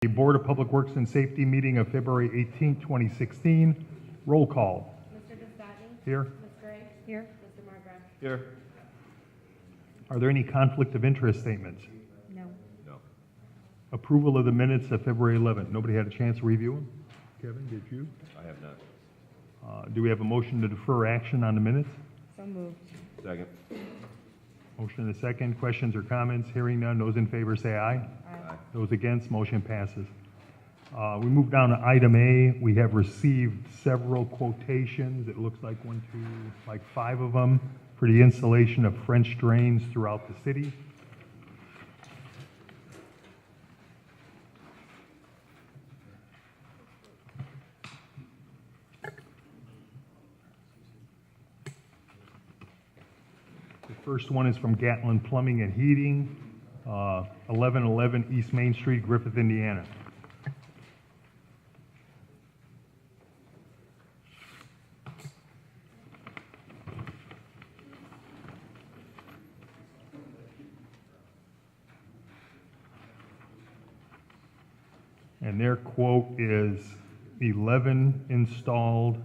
Board of Public Works and Safety meeting of February 18, 2016. Roll call. Mr. Biscotti? Here. Ms. Gray? Here. Mr. Margraf? Here. Are there any conflict of interest statements? No. No. Approval of the minutes of February 11th. Nobody had a chance to review them? Kevin, did you? I have not. Do we have a motion to defer action on the minutes? So moved. Second. Motion and a second. Questions or comments? Hearing none. Those in favor say aye. Aye. Those against, motion passes. We move down to item A. We have received several quotations. It looks like like 5 of them for the installation of French drains throughout the city. The first one is from Gatlin Plumbing and Heating, 1111 East Main Street, Griffith, Indiana. And their quote is 11 installed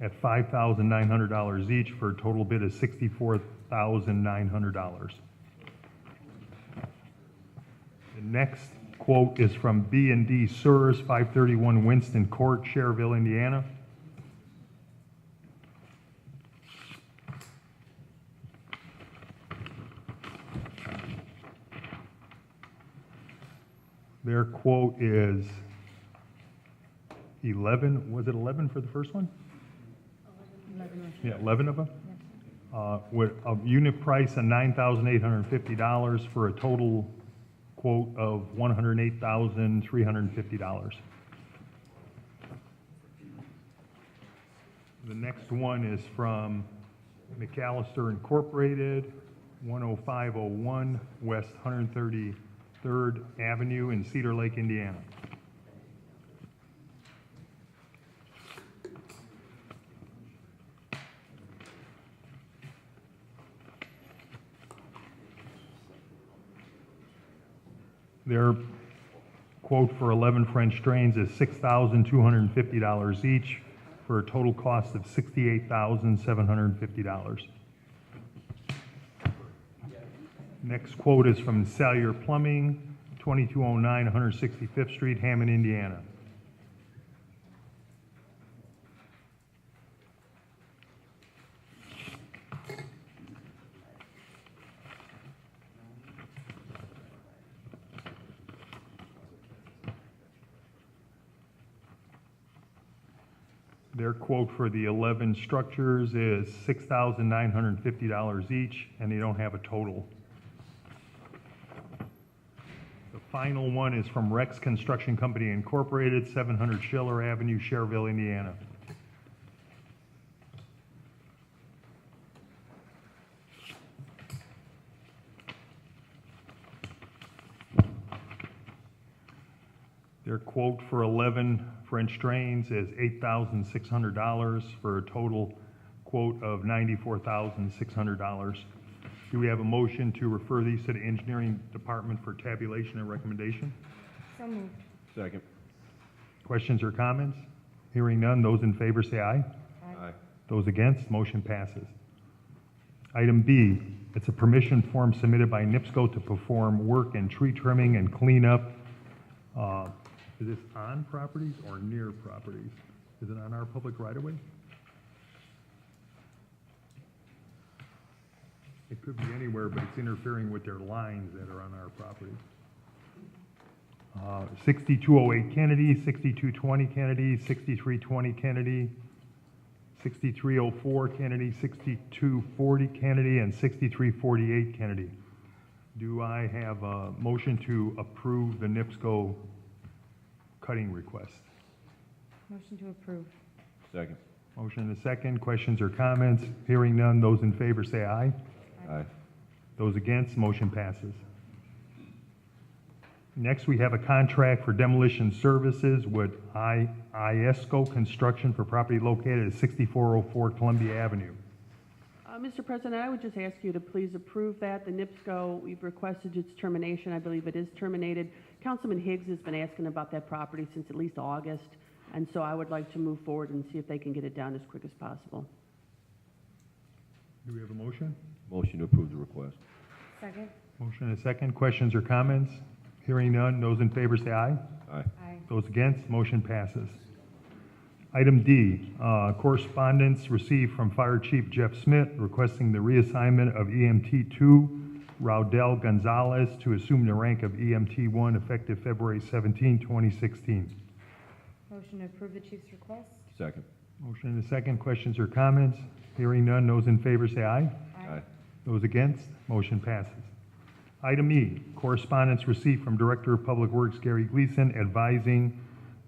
at $5,900 each for a total bid of $64,900. The next quote is from B&D Sewers, 531 Winston Court, Cherville, Indiana. Their quote is 11, was it 11 for the first one? 11. Yeah, 11 of them? With a unit price of $9,850 for a total quote of $108,350. The next one is from McAllister Incorporated, 10501 West 133rd Avenue in Cedar Lake, Indiana. Their quote for 11 French drains is $6,250 each for a total cost of $68,750. Next quote is from Salyer Plumbing, 2209 165th Street, Hammond, Indiana. Their quote for the 11 structures is $6,950 each, and they don't have a total. The final one is from Rex Construction Company Incorporated, 700 Schiller Avenue, Cherville, Indiana. Their quote for 11 French drains is $8,600 for a total quote of $94,600. Do we have a motion to refer these to the engineering department for tabulation and recommendation? So moved. Second. Questions or comments? Hearing none, those in favor say aye. Aye. Those against, motion passes. Item B, it's a permission form submitted by NIPSCO to perform work in tree trimming and cleanup. Is this on properties or near properties? Is it on our public right-of-way? It could be anywhere, but it's interfering with their lines that are on our property. 6208 Kennedy, 6220 Kennedy, 6320 Kennedy, 6304 Kennedy, 6240 Kennedy, and 6348 Kennedy. Do I have a motion to approve the NIPSCO cutting request? Motion to approve. Second. Motion and a second. Questions or comments? Hearing none. Those in favor say aye. Aye. Those against, motion passes. Next, we have a contract for demolition services with ISCO Construction for property located at 6404 Columbia Avenue. Mr. President, I would just ask you to please approve that. The NIPSCO, we've requested its termination. I believe it is terminated. Councilman Higgs has been asking about that property since at least August, and so I would like to move forward and see if they can get it done as quick as possible. Do we have a motion? Motion to approve the request. Second. Motion and a second. Questions or comments? Hearing none. Those in favor say aye. Aye. Aye. Those against, motion passes. Item D, correspondence received from Fire Chief Jeff Smith requesting the reassignment of EMT 2 Raudel Gonzalez to assume the rank of EMT 1 effective February 17, 2016. Motion to approve the chief's request. Second. Motion and a second. Questions or comments? Hearing none. Those in favor say aye. Aye. Those against, motion passes. Item E, correspondence received from Director of Public Works Gary Gleason advising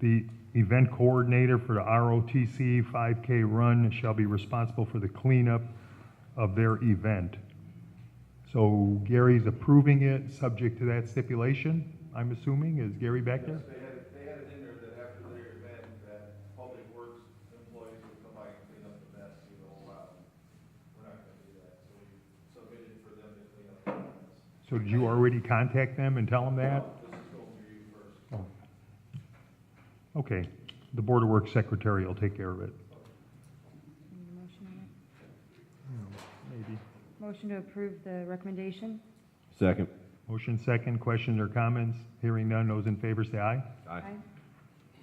the event coordinator for the ROTC 5K run shall be responsible for the cleanup of their event. So Gary's approving it, subject to that stipulation, I'm assuming. Is Gary back there? Yes, they had it in there that after their event, that Public Works employees would come by and clean up the mess, you know, we're not gonna do that, so we submitted for them to clean up the mess. So did you already contact them and tell them that? This is going through you first. Oh. Okay, the Board of Works Secretary will take care of it. Any motion on it? Maybe. Motion to approve the recommendation. Second. Motion second, questions or comments? Hearing none, those in favor say aye.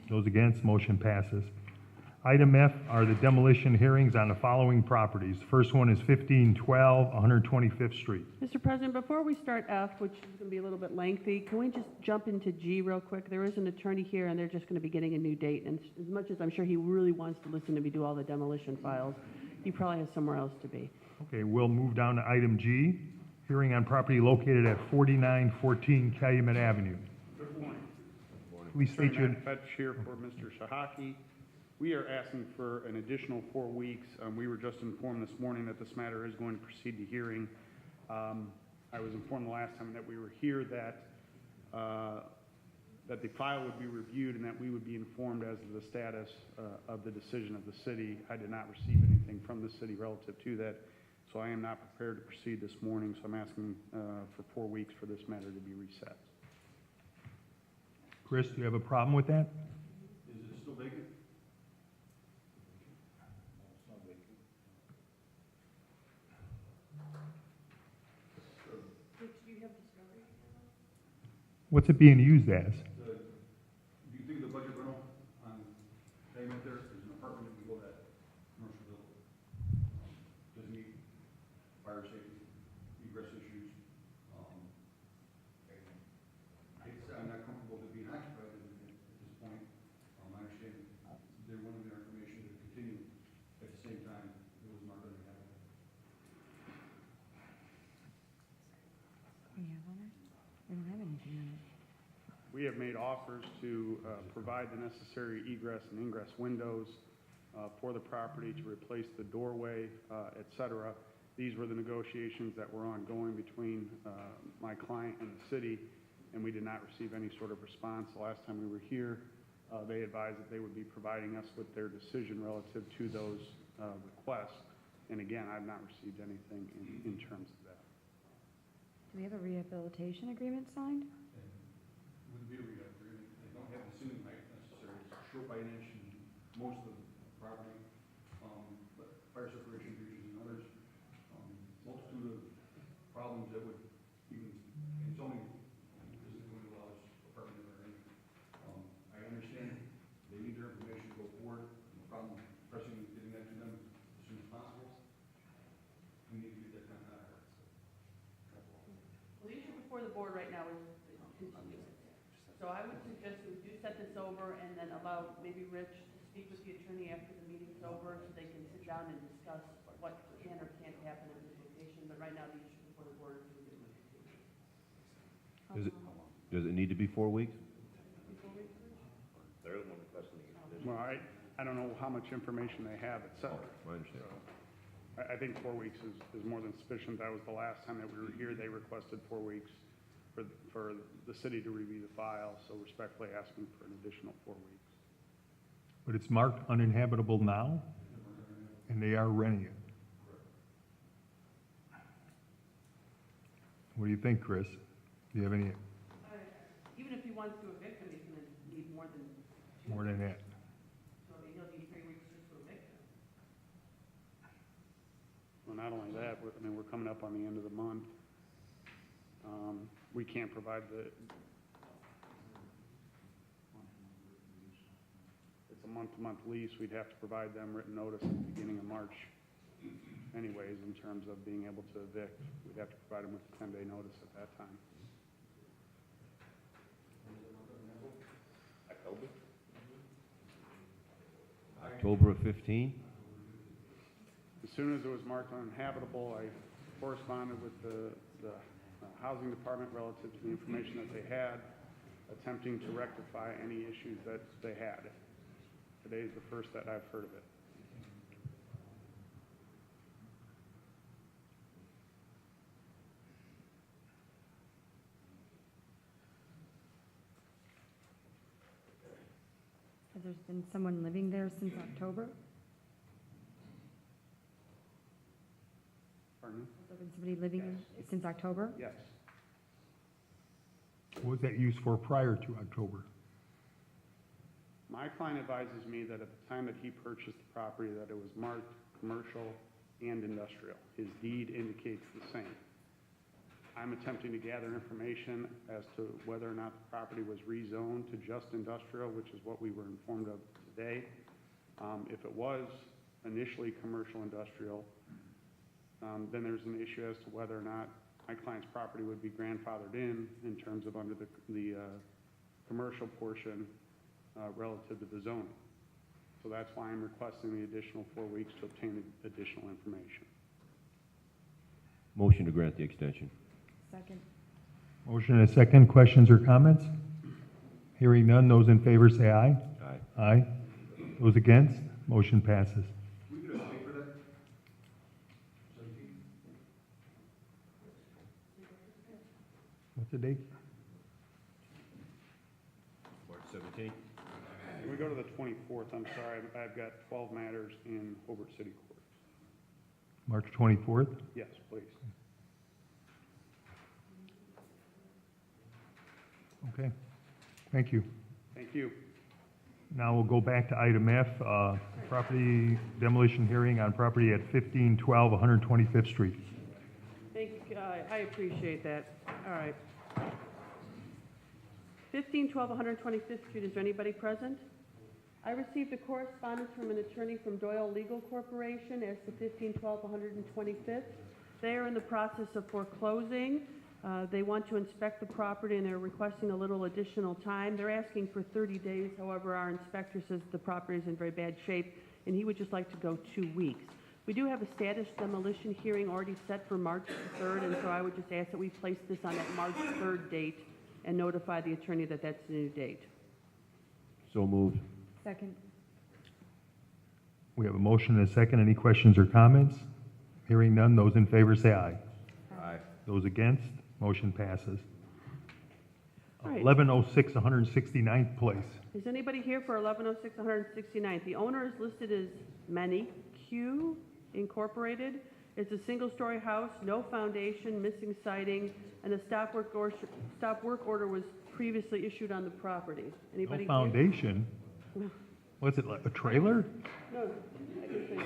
Those against, motion passes. Item F are the demolition hearings on the following properties. First one is 1512 125th Street. Mr. President, before we start F, which is going to be a little bit lengthy, can we just jump into G real quick? There is an attorney here, and they're just going to be getting a new date. And as much as I'm sure he really wants to listen to me do all the demolition files, he probably has somewhere else to be. Okay, we'll move down to item G, hearing on property located at 4914 Calumet Avenue. Good morning. Please state your, Attorney Matt Fetch here for Mr. Shahaki. We are asking for an additional 4 weeks. We were just informed this morning that this matter is going to proceed to hearing. I was informed the last time that we were here that the file would be reviewed and that we would be informed as to the status of the decision of the city. I did not receive anything from the city relative to that, so I am not prepared to proceed this morning, so I'm asking for 4 weeks for this matter to be reset. Chris, do you have a problem with that? Is it still vacant? What's it being used as? Do you think the budget rental on payment there's an apartment that can go that commercial building? Doesn't meet fire safety, egress issues. I'm not comfortable with it being occupied at this point. I understand they're wanting their information to continue. At the same time, it was not going to happen. We have on it? We don't have anything on it. We have made offers to provide the necessary egress and ingress windows for the property to replace the doorway, et cetera. These were the negotiations that were ongoing between my client and the city, and we did not receive any sort of response. The last time we were here, they advised that they would be providing us with their decision relative to those requests. And again, I've not received anything in terms of that. Do we have a rehabilitation agreement signed? Wouldn't be a rehab agreement. They don't have the ceiling height necessary. It's short by an inch in most of the property. But fire separation breaches and others, multitude of problems that would even, and zoning isn't going to allow this apartment in there. I understand they need their information to go forward. No problem pressing getting that to them as soon as possible. We need to get that done out of her. Well, the issue before the board right now is continuing. So I would suggest we do set this over and then allow maybe Rich to speak with the attorney after the meeting's over so they can sit down and discuss what can or can't happen in this location. But right now, the issue before the board is we do continue. Does it need to be 4 weeks? Well, I don't know how much information they have, et cetera. I understand. I think 4 weeks is more than sufficient. That was the last time that we were here. They requested 4 weeks for the city to review the file, so respectfully asking for an additional 4 weeks. But it's marked uninhabitable now, and they are renting it. What do you think, Chris? Do you have any? even if he wants to evict him, he's gonna need more than, More than that. so he'll need 3 weeks just to evict him. Well, not only that, we're coming up on the end of the month. We can't provide it's a month-to-month lease. We'd have to provide them written notice at the beginning of March anyways, in terms of being able to evict. We'd have to provide them with a 10-day notice at that time. October of 15? As soon as it was marked uninhabitable, I corresponded with the housing department relative to the information that they had, attempting to rectify any issues that they had. Today is the first that I've heard of it. Has there been someone living there since October? Pardon me? Has there been somebody living since October? Yes. What was that used for prior to October? My client advises me that at the time that he purchased the property, that it was marked commercial and industrial. His deed indicates the same. I'm attempting to gather information as to whether or not the property was rezoned to just industrial, which is what we were informed of today. If it was initially commercial industrial, then there's an issue as to whether or not my client's property would be grandfathered in terms of under the commercial portion relative to the zoning. So that's why I'm requesting the additional 4 weeks to obtain additional information. Motion to grant the extension. Second. Motion and a second. Questions or comments? Hearing none. Those in favor say aye. Aye. Aye. Those against? Motion passes. We could have paid for that? What's the date? March 17? Can we go to the 24th? I'm sorry, I've got 12 matters in Hobart City Court. March 24th? Yes, please. Okay. Thank you. Thank you. Now we'll go back to item F, property demolition hearing on property at 1512 125th Street. Thank you, I appreciate that. All right. 1512 125th Street, is there anybody present? I received a correspondence from an attorney from Doyle Legal Corporation as to 1512 125th. They are in the process of foreclosing. They want to inspect the property and they're requesting a little additional time. They're asking for 30 days. However, our inspector says the property is in very bad shape and he would just like to go 2 weeks. We do have a status demolition hearing already set for March 3rd, and so I would just ask that we place this on that March 3rd date and notify the attorney that that's the new date. So moved. Second. We have a motion and a second. Any questions or comments? Hearing none. Those in favor say aye. Aye. Those against? Motion passes. All right. 1106 169th Place. Is anybody here for 1106 169th? The owner is listed as Manny Q Incorporated. It's a single-story house, no foundation, missing siding, and a stop work order was previously issued on the property. Anybody No here? foundation? What's it, like a trailer? No, I can say so.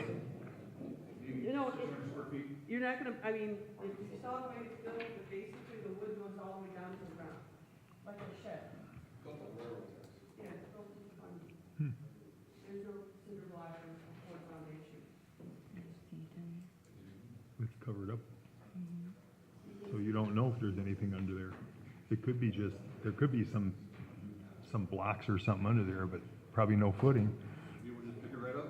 You know, you're not gonna, I mean, if you saw the way it's built, but basically the wood goes all the way down to the ground, like a shed. Yeah, it's built in one. There's no cinder block or foundation. It's covered up. So you don't know if there's anything under there. It could be just, there could be some blocks or something under there, but probably no footing. You would just pick it right up?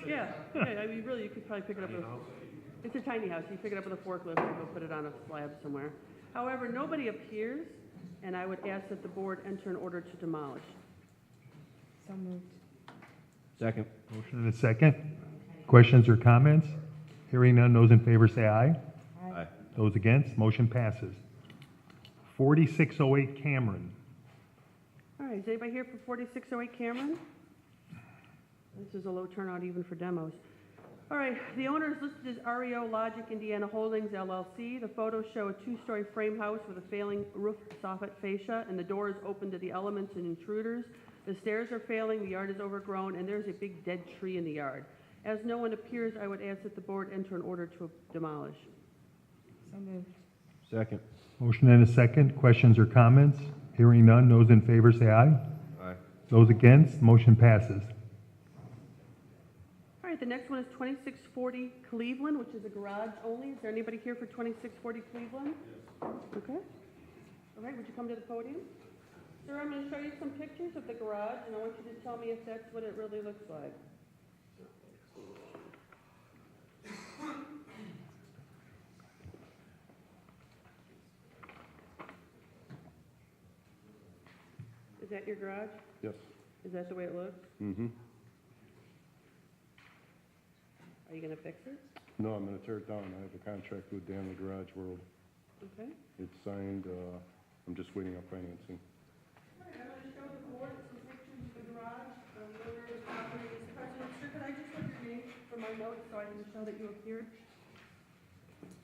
Yeah, I mean, really, you could probably pick it up with, it's a tiny house, you pick it up with a forklift and go put it on a slab somewhere. However, nobody appears, and I would ask that the board enter an order to demolish. So moved. Second. Motion and a second. Questions or comments? Hearing none, those in favor say aye. Aye. Those against, motion passes. 4608 Cameron. All right, is anybody here for 4608 Cameron? This is a low turnout even for demos. All right, the owner is listed as REO Logic Indiana Holdings LLC. The photos show a two-story frame house with a failing roof soffit fascia, and the door is open to the elements and intruders. The stairs are failing, the yard is overgrown, and there's a big dead tree in the yard. As no one appears, I would ask that the board enter an order to demolish. So moved. Second. Motion and a second. Questions or comments? Hearing none. Those in favor say aye. Aye. Those against, motion passes. All right, the next one is 2640 Cleveland, which is a garage only. Is there anybody here for 2640 Cleveland? Okay. All right, would you come to the podium? Sir, I'm going to show you some pictures of the garage, and I want you to tell me if that's what it really looks like. Is that your garage? Yes. Is that the way it looks? Mm-hmm. Are you going to fix it? No, I'm gonna tear it down. I have a contract with Dan the Garage World. Okay. It's signed, I'm just waiting on financing. All right, I'm going to show the board some pictures of the garage. The owner of the property is present. Sir, could I just have your name for my notes so I can show that you appeared?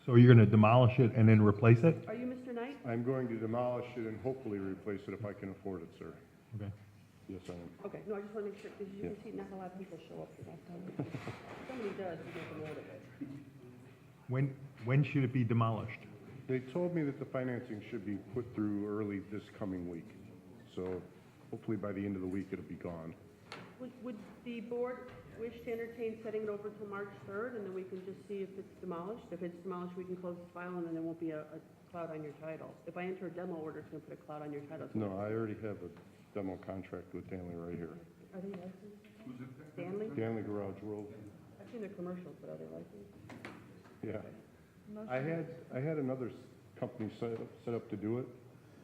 So you're going to demolish it and then replace it? Are you Mr. Knight? I'm going to demolish it and hopefully replace it if I can afford it, sir. Okay. Yes, I am. Okay, no, I just want to make sure, because you can see not a lot of people show up for that time. Somebody does, we get the note of it. When should it be demolished? They told me that the financing should be put through early this coming week. So hopefully by the end of the week, it'll be gone. Would the board wish to entertain setting it over till March 3rd, and then we can just see if it's demolished? If it's demolished, we can close the file, and then there won't be a cloud on your title. If I enter a demo order, it's going to put a cloud on your title. No, I already have a demo contract with Danley right here. Are they licensed? Stanley? Danley Garage World, I've seen their commercials, but are they licensed? yeah. I had another company set up to do it,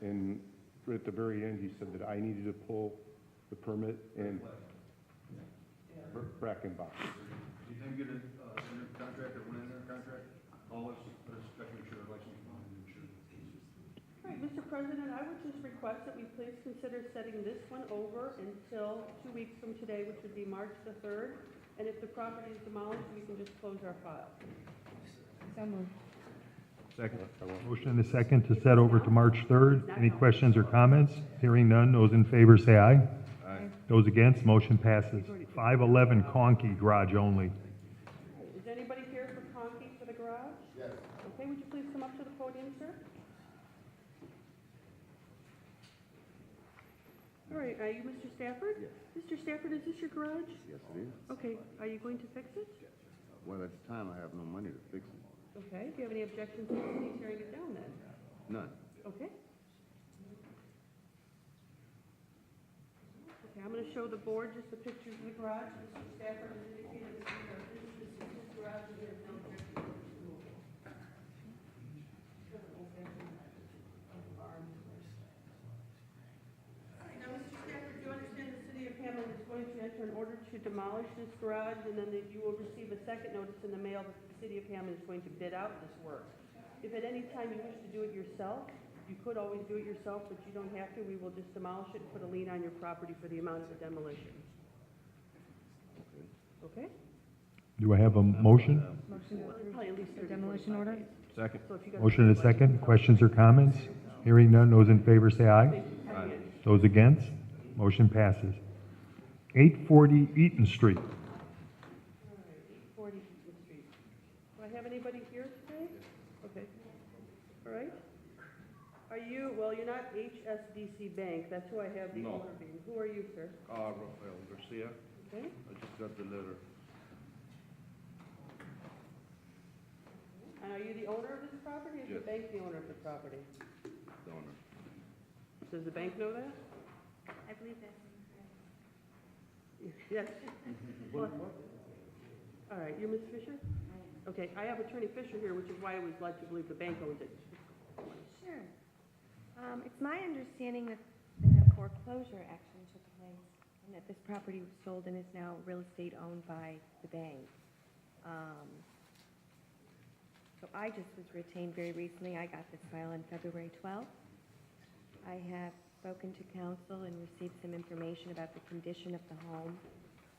and right at the very end, he said that I needed to pull the permit and Bracken box. Anytime you get a contract or one in their contract, call us, let us check, make sure our license is on and sure. All right, Mr. President, I would just request that we please consider setting this one over until 2 weeks from today, which would be March the 3rd. And if the property is demolished, we can just close our file. So moved. Second. Motion and a second to set over to March 3rd. Any questions or comments? Hearing none. Those in favor say aye. Aye. Those against, motion passes. 511 Conkey, garage only. Is anybody here for Conkey for the garage? Yes. Okay, would you please come up to the podium, sir? All right, are you Mr. Stafford? Yes. Mr. Stafford, is this your garage? Yes, it is. Okay, are you going to fix it? Well, at the time, I have no money to fix it. Okay, do you have any objections to me tearing it down then? None. Okay. Okay, I'm gonna show the board just the pictures of the garage. Mr. Stafford has indicated that this is his garage, and he has no objection to removal. Now, Mr. Stafford, do you understand the city of Hammond is going to enter an order to demolish this garage, and then that you will receive a second notice in the mail that the city of Hammond is going to bid out this work. If at any time you wish to do it yourself, you could always do it yourself, but you don't have to. We will just demolish it and put a lien on your property for the amount of the demolition. Okay? Do I have a motion? Motion to Well, approve probably at least the 30, demolition 45 order? days. Second. So if you got- Motion and a second. Questions or comments? Hearing none. Those in favor say aye. Aye. Those against, motion passes. 840 Eaton Street. All right, 840 Eaton Street. Do I have anybody here today? Okay. All right. Are you, well, you're not HSBC Bank, that's who I have the No. owner being. Who are you, sir? Rafael Garcia, Okay. I just got the letter. And are you the owner of this property, or is the Yes. bank the owner of the property? Donor. Does the bank know that? I believe that's Yes. Well, all right, you're Ms. Fisher? Okay, I have Attorney Fisher here, which is why I was led to believe the bank owns it. Sure. It's my understanding that a foreclosure action took place and that this property was sold and is now real estate owned by the bank. So I just was retained very recently. I got this file on February 12th. I have spoken to counsel and received some information about the condition of the home.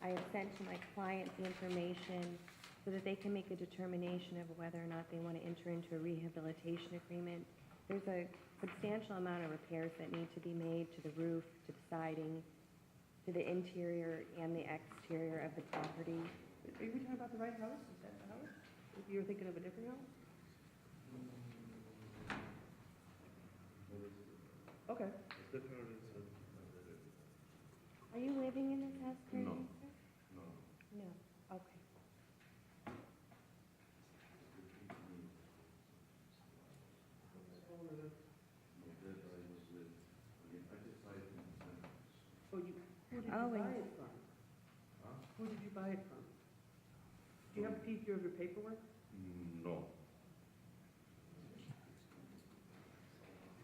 I have sent to my client the information so that they can make a determination of whether or not they want to enter into a rehabilitation agreement. There's a substantial amount of repairs that need to be made to the roof, to the siding, to the interior and the exterior of the property. Are you talking about the right house? Is that the house? If you were thinking of a different house? Okay. Are you living in this house currently, No. sir? No, okay. Oh, who did you Oh, buy and- it from? Who did you buy it from? Do you have a piece of your paperwork? No.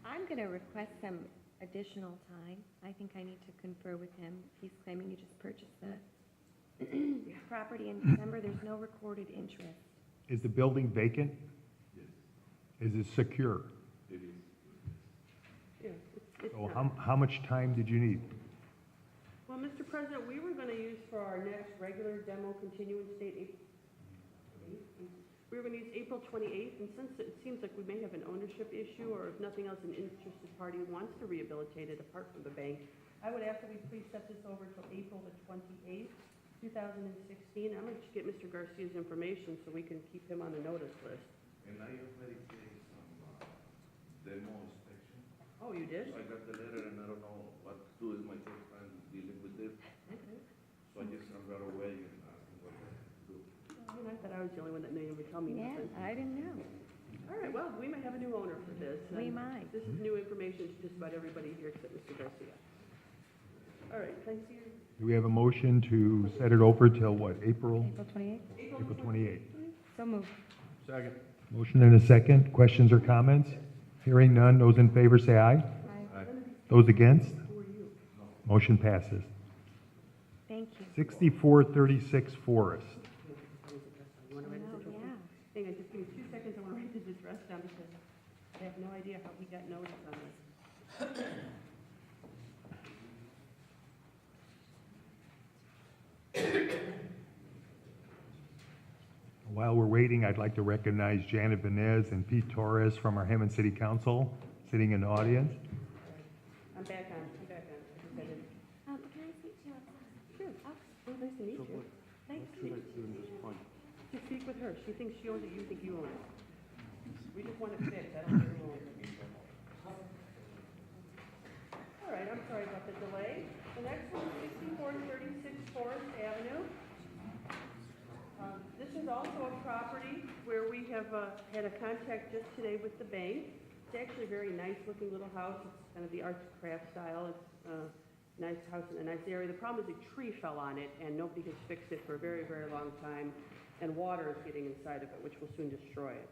I'm going to request some additional time. I think I need to confer with him. He's claiming you just purchased the property in December. There's no recorded interest. Is the building vacant? Is it secure? Yeah, it's So not. how much time did you need? Well, Mr. President, we were gonna use for our next regular demo continuance date, we were gonna use April 28th, and since it seems like we may have an ownership issue, or if nothing else, an interested party wants to rehabilitate it apart from the bank, I would ask that we please set this over till April the 28th, 2016. I'm gonna just get Mr. Garcia's information so we can keep him on the notice list. And I already gave some demo inspection. Oh, you did? So I got the letter and I don't know what to do. It's my first time dealing with it. So I just ran right away and asked him what to do. And I thought I was the only one that knew you would tell me Yeah, nothing. I didn't know. All right, well, we may have a new owner for this. We and might. This is new information to just about everybody here except Mr. Garcia. All right, thank you. Do we have a motion to set it over till what, April? April 28th? April 28th. So moved. Second. Motion and a second. Questions or comments? Hearing none. Those in favor say aye. Aye. Those against? Motion passes. Thank you. 6436 Forest. You want to write Oh, this address? yeah. Hang on, just give me 2 seconds. I want to write this address down because I have no idea how we got notice on this. While we're waiting, I'd like to recognize Janet Benez and Pete Torres from our Hammond City Council sitting in the audience. I'm back on, I'm back on. I think I did. Can I speak to you outside? Sure. Oh, nice to meet you. Nice to meet you. Just speak with her. She thinks she owns it, you think you own it. We just want it fixed. I don't think we own it. All right, I'm sorry about the delay. The next one is 6436 Forest Avenue. This is also a property where we have had a contact just today with the bank. It's actually a very nice looking little house. It's kind of the arts and craft style. It's a nice house in a nice area. The problem is a tree fell on it and nobody has fixed it for a very, very long time. And water is getting inside of it, which will soon destroy it.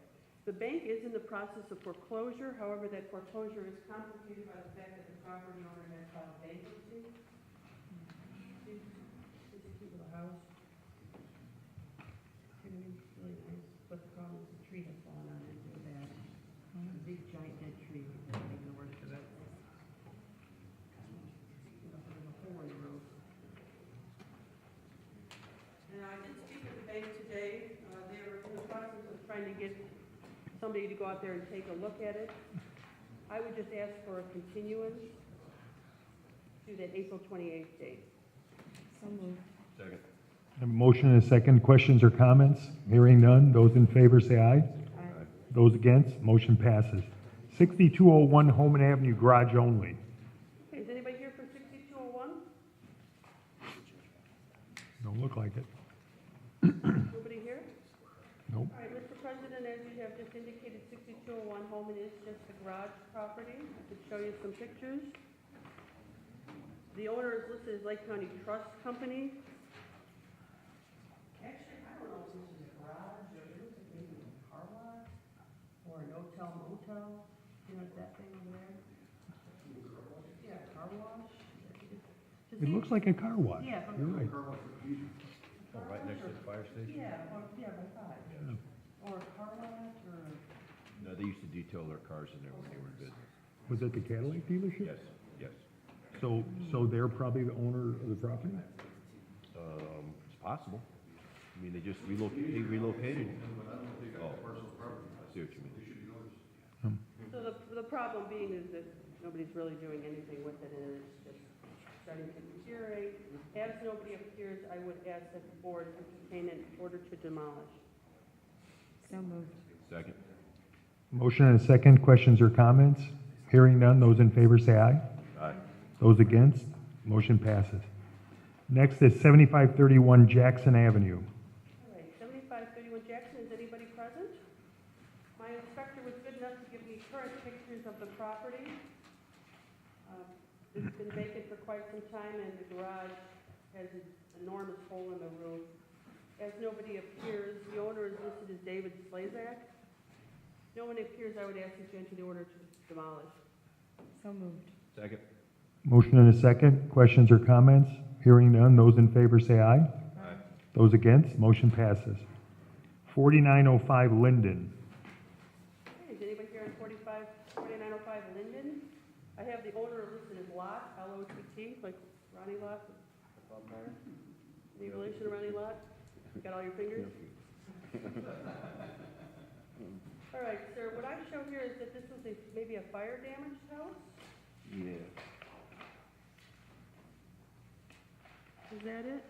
The bank is in the process of foreclosure. However, that foreclosure is complicated by the fact that the property owner has filed bankruptcy. It's a cute little house. It's really nice, but the problem is the tree has fallen on it so bad. A big giant dead tree, making the worst of it. There's a hole in the roof. And I did speak with the bank today. They were in the process of trying to get somebody to go out there and take a look at it. I would just ask for a continuance to that April 28th date. So moved. Second. A motion and a second. Questions or comments? Hearing none. Those in favor say aye. Aye. Those against? Motion passes. 6201 Holman Avenue, garage only. Okay, is anybody here for 6201? Don't look like it. Nobody here? Nope. All right, Mr. President, as you have just indicated, 6201 Holman is just a garage property. I could show you some pictures. The owner is listed as Lake County Trust Company. Actually, I don't know if this is a garage or it looks like maybe a car lot or an hotel motel. You know that thing over there? Yeah, car wash. It looks like a car wash. Yeah, but- You're right. Oh, right next to the fire station? Yeah, or, yeah, by five. Or a car lot or a. No, they used to detail their cars in there when they were in business. Was it the Cadillac dealership? Yes, yes. So they're probably the owner of the property? It's possible. I mean, they just relocated. But I don't know if they got Oh. the parcel of property. I see what you mean. They should be noticed. So the problem being is that nobody's really doing anything with it, and it's just starting to deteriorate. As nobody appears, I would ask that the board entertain an order to demolish. So moved. Second. Motion and a second. Questions or comments? Hearing none. Those in favor say aye. Aye. Those against? Motion passes. Next is 7531 Jackson Avenue. All right, 7531 Jackson, is anybody present? My inspector was good enough to give me current pictures of the property. It's been vacant for quite some time, and the garage has an enormous hole in the roof. As nobody appears, the owner is listed as David Slazak. No one appears, I would ask that you enter the order to demolish. So moved. Second. Motion and a second. Questions or comments? Hearing none. Those in favor say aye. Aye. Those against? Motion passes. 4905 Linden. Okay, is anybody here on 4905 Linden? I have the owner listed as Lot, L-O-T-T, like Ronnie Lot, football player. Any relation to Ronnie Lot? Got all your fingers? All right, sir, what I show here is that this was maybe a fire damaged house? Yeah. Is that it?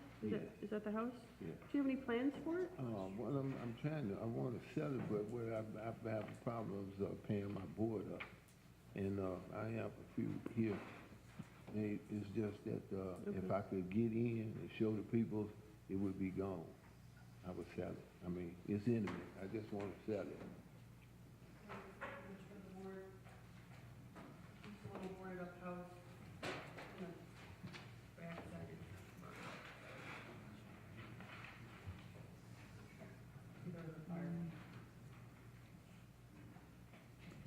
Is that the house? Yeah. Do you have any plans for it? Well, I want to sell it, but where I have problems paying my board up. And I have a few here. And it's just that if I could get in and show the people, it would be gone. I would sell it. I mean, it's in me. I just want to sell it. It's a little boarded up house. Backside.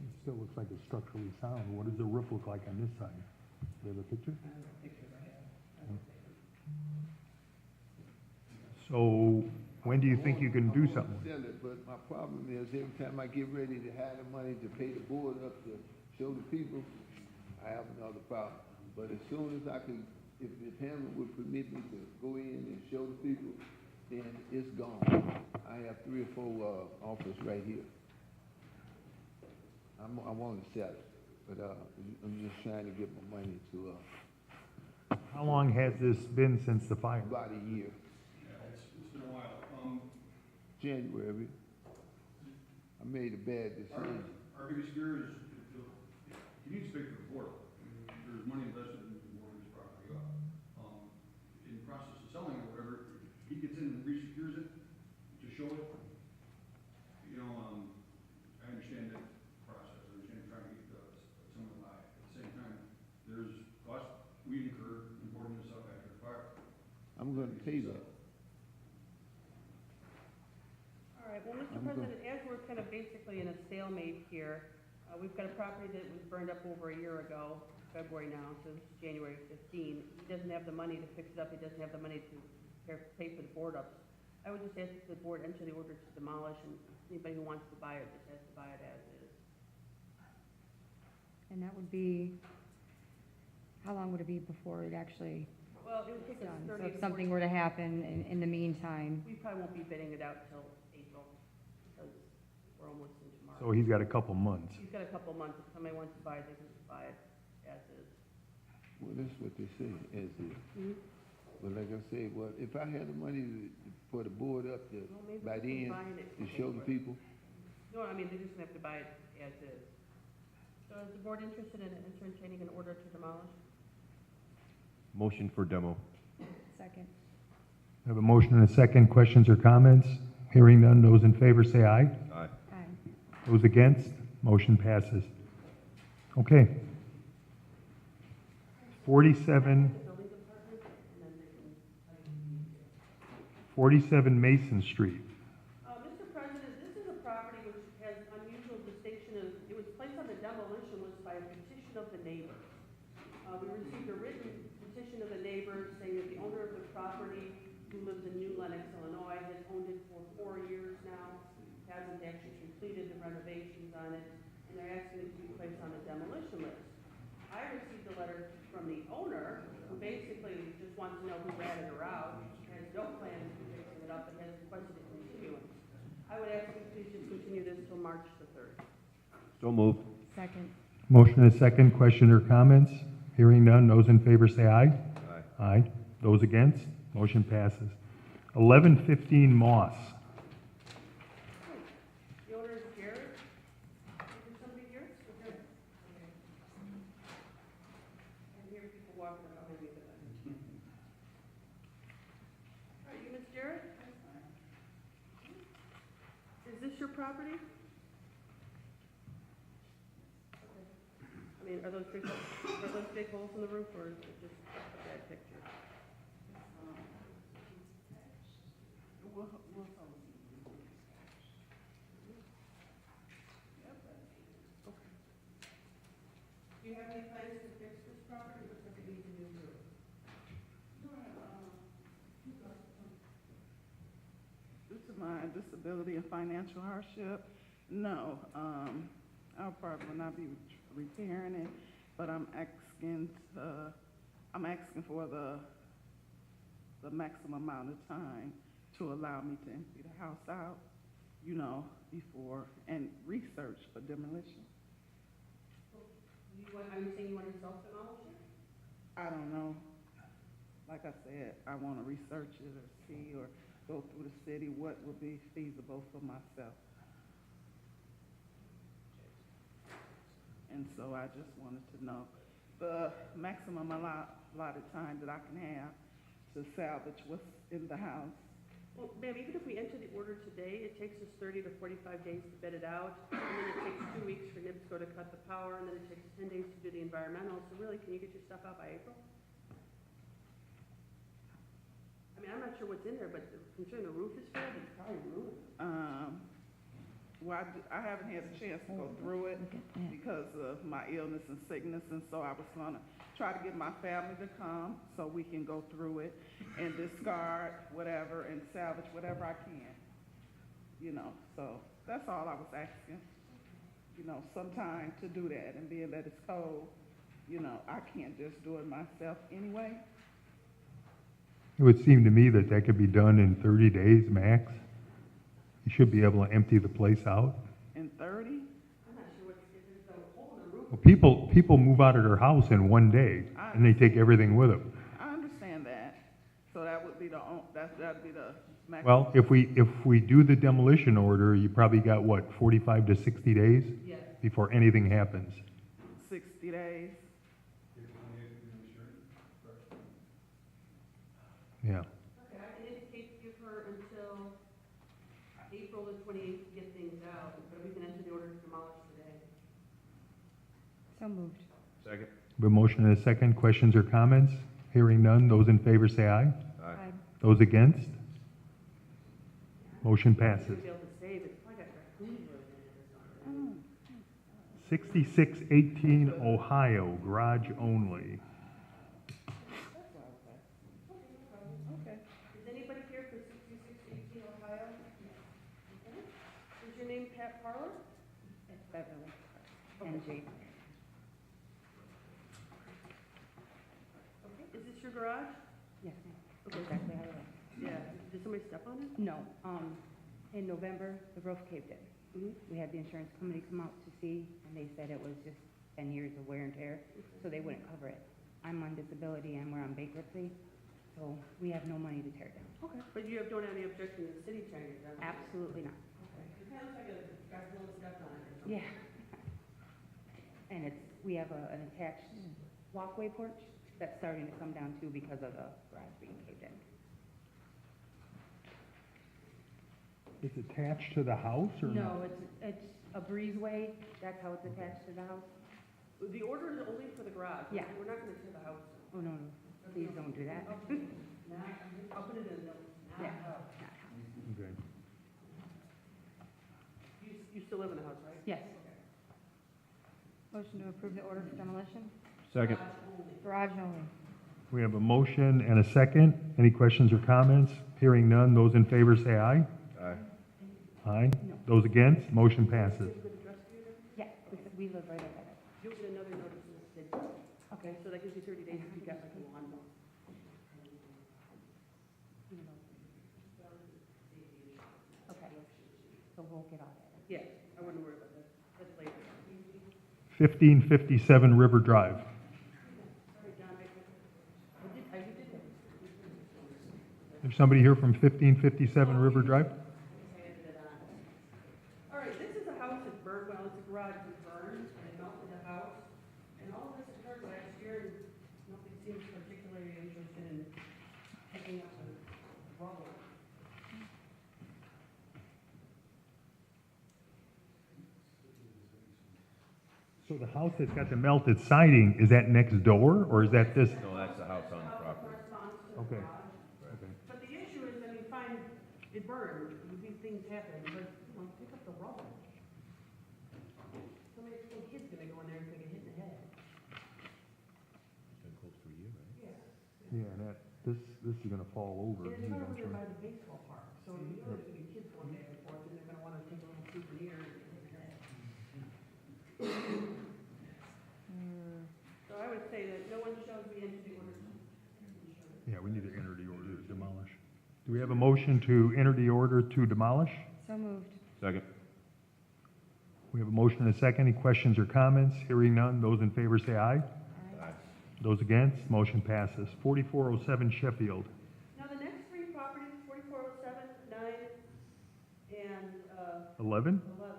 It still looks like it's structurally sound. What does the roof look like on this side? Do you have a picture? So when do you think you can do something? Sell it, but my problem is every time I get ready to have the money to pay the board up to show the people, I have another problem. But as soon as I can, if Hammond would permit me to go in and show the people, then it's gone. I have 3 or 4 offers right here. I want to sell it, but I'm just trying to get my money to How long has this been since the fire? about a year, Yeah, it's been a while. January. I made a bad decision. Our biggest fear is, he needs to pay for the board. There's money invested in boarding this property up. In the process of selling it or whatever, he gets in and resecures it to show it. You know, I understand that process, I understand trying to get someone alive. At the same time, there's cost we incur in boarding this up after the fire. I'm gonna pay that. All right, well, Mr. I'm good. President, as we're kind of basically in a stalemate here, we've got a property that was burned up over a year ago, February now, so this is January 15. He doesn't have the money to fix it up, he doesn't have the money to pay for the board ups. I would just ask that the board enter the order to demolish, and anybody who wants to buy it just has to buy it as is. And that would be, how long would it be before it actually Well, it would take us done? 30 So to if something 40 were to happen in the meantime, We probably won't be bidding it out till April, because we're almost into March. So he's got a couple months. He's got a couple months, if somebody wants to buy it, they can just buy it as is. Well, that's what they say, as is. Mhm. But like I said, well, if I had the money for the board up to, Well, maybe by we can then, find it to and show pay the for it. people, No, I mean, they're just gonna have to buy it as is. So is the board interested in entertaining an order to demolish? Motion for demo. second. I have a motion and a second. Questions or comments? Hearing none. Those in favor say aye. Aye. Aye. Those against? Motion passes. Okay. 47, The building department, and then they can, 47 Mason Street. Mr. President, this is a property which has unusual distinction of, it was placed on the demolition list by a petition of the neighbors. We received a written petition of the neighbors saying that the owner of the property, who lives in New Lenox, Illinois, has owned it for 4 years now, hasn't actually completed the renovations on it, and they're asking it to be placed on the demolition list. I received a letter from the owner, who basically just wants to know who ratted her out, has no plans to fixing it up, but has requested a continuance. I would ask you please just continue this till March the 3rd. So moved. Second. Motion is second. Question or comments? Hearing none. Those in favor say aye. Aye. Aye. Those against? Motion passes. 1115 Moss. The owner is Jared. Is there somebody here? Okay. I hear people walking around maybe the Are you Miss Jared? Is this your property? Okay. I mean, are those big holes in the roof, or is it just a bad picture? Do you have any plans to fix this property, or does it need a new roof? Due to my disability and financial hardship, no, I'll probably not be repairing it, but I'm asking for the maximum amount of time to allow me to empty the house out, you know, before, and research for demolition. Are you saying you want to self-demolish it? I don't know. Like I said, I want to research it or see or go through the city what would be feasible for myself. And so I just wanted to know the maximum allotted time that I can have to salvage what's in the house. Well, ma'am, even if we enter the order today, it takes us 30 to 45 days to bid it out, and then it takes 2 weeks for NIPSCO to cut the power, and then it takes 10 days to do the environmental. So really, can you get your stuff out by April? I mean, I'm not sure what's in there, but considering the roof is failed, it's probably ruined. Well, I haven't had a chance to go through it because of my illness and sickness, and so I was gonna try to get my family to come so we can go through it and discard whatever and salvage whatever I can, you know, so that's all I was asking, you know, some time to do that, and being that it's cold, you know, I can't just do it myself anyway. It would seem to me that that could be done in 30 days max. You should be able to empty the place out. In 30? I'm not sure if there's a hole in the roof. Well, people move out of their house in one day, and they take everything with them. I understand that, so that would be that'd be the maximum. Well, if we do the demolition order, you probably got, what, 45 to 60 days? Yes. Before anything happens. 60 days. Yeah. Okay, I can indicate to give her until April the 28th to get things out, but we can enter the order to demolish today. So moved. Second. A motion and a second. Questions or comments? Hearing none. Those in favor say aye. Aye. Those against? Motion passes. You'll be able to save it. I got raccoons living in it. 6618 Ohio, garage only. Okay. Is anybody here for 6618 Ohio? Okay. Is your name Pat Parler? It's Beverly. NG. Okay. Is this your garage? Yes, ma'am. Okay. Exactly how it was. Yeah. Did somebody step on it? No, in November, the roof caved in. Mm-hmm. We had the insurance company come out to see, and they said it was just 10 years of wear and tear, so they wouldn't cover it. I'm on disability and we're on bankruptcy, so we have no money to tear it down. Okay. But you don't have any objection to the city tearing it down? Absolutely not. Okay. It kind of looks like a Godzilla stepped on it or something. Yeah. And we have an attached walkway porch that's starting to come down too because of the garage being caved in. It's attached to the house or not? No, it's a breezeway, that's how it's attached to the house. The order is only for the garage. Yeah. We're not going to tear the house. Oh, no, no, please don't do that. I'll put it in the notes. Yeah. Okay. You still live in the house, right? Yes. Motion to approve the order for demolition? Second. Garage only. We have a motion and a second. Any questions or comments? Hearing none. Those in favor say aye. Aye. Aye. Those against? Motion passes. Good address for you then? Yeah, we live right over there. You'll get another notice in the city. Okay, so that gives you 30 days if you got like a lawnmower. we'll get all that. Yeah, I wouldn't worry about that. That's later. 1557 River Drive. Sorry, John, I did that. There's somebody here from 1557 River Drive? All right, this is a house that burned, well, it's a garage that burned, and it melted the house. And all of this occurred last year, and nobody seems particularly interested in picking up the rubble. So the house that's got the melted siding, is that next door, or is that this? No, that's the house on the property. Corresponds to the Okay. garage. Okay. But the issue is, I mean, fine, it burned, these things happen, but, you know, pick up the rubble. Some kid's gonna go in there and take a hit in the head. Been closed for a year, right? Yeah. Yeah, this is gonna fall over And it's right over there eventually. by the baseball park, so you know there's gonna be kids going back and forth, and they're gonna wanna take a little souvenir and hit their head. So I would say that no one shall be into the order. Yeah, we need to enter the order to demolish. Do we have a motion to enter the order to demolish? So moved. Second. We have a motion and a second. Any questions or comments? Hearing none. Those in favor say aye. Aye. Those against, motion passes. 4407 Sheffield. Now, the next three properties, 4407, 9, and 11? 11,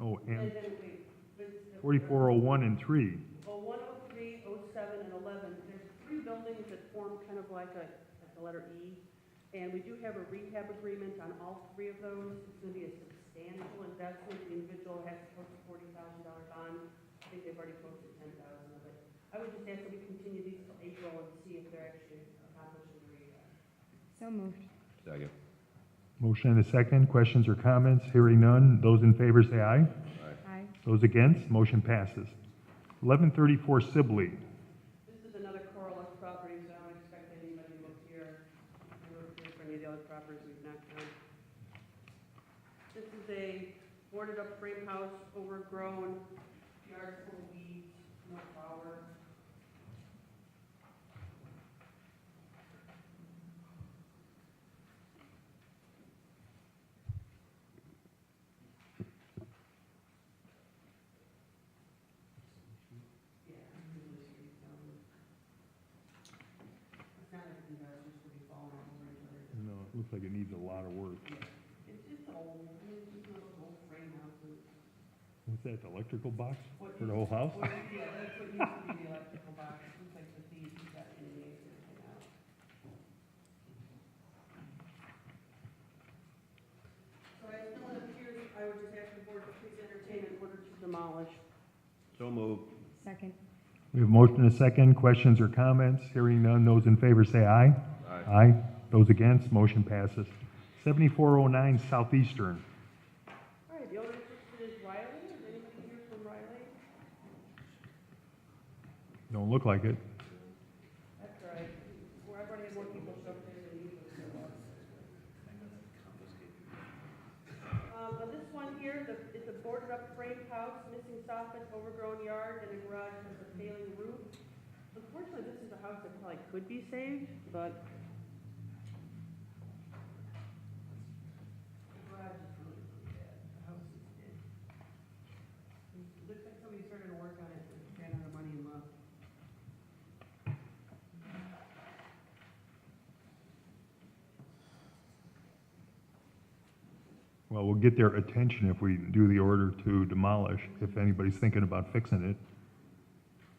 Oh, and and then, wait, what's the- 4401 and 3. Oh, 103, 07, and 11, there's three buildings that form kind of like the letter E, and we do have a rehab agreement on all three of those. It's gonna be a substantial investment, the individual has to post a $40,000 bond. I think they've already posted 10,000 of it. I would just ask that we continue these till April and see if they're actually accomplishing the rehab. So moved. Second. Motion and a second. Questions or comments? Hearing none. Those in favor say aye. Aye. Those against, motion passes. 1134 Sibley. This is another Corliss property, so I don't expect anybody to look here. We're looking for any of the other properties we've knocked down. This is a boarded up frame house, overgrown, yard full of weeds, no power. Yeah, usually streets down. It's not like you guys just to be falling all over each other. No, it looks like it needs a lot of work. It's old, I mean, it's just one of those old frame houses. What's that, the electrical box What for the whole house? Well, yeah, that's what used to be the electrical box, it looks like the thieves got in the and everything out. So as no one appears, I would just ask the board to please entertain an order to demolish. So moved. Second. We have a motion and a second. Questions or comments? Hearing none. Those in favor say aye. Aye. Aye. Those against, motion passes. 7409 Southeastern. All right, the owner interested is Riley, is anybody here from Riley? Don't look like it. That's all right, well, I've already had more people show up there than usual show up. On this one here, it's a boarded up frame house, missing soffit, overgrown yard, and a garage with a failing roof. Unfortunately, this is a house that probably could be saved, but the garage is really, really bad. The house is dead. It looks like somebody started to work on it, and ran out of money and left. Well, we'll get their attention if we do the order to demolish, if anybody's thinking about fixing it.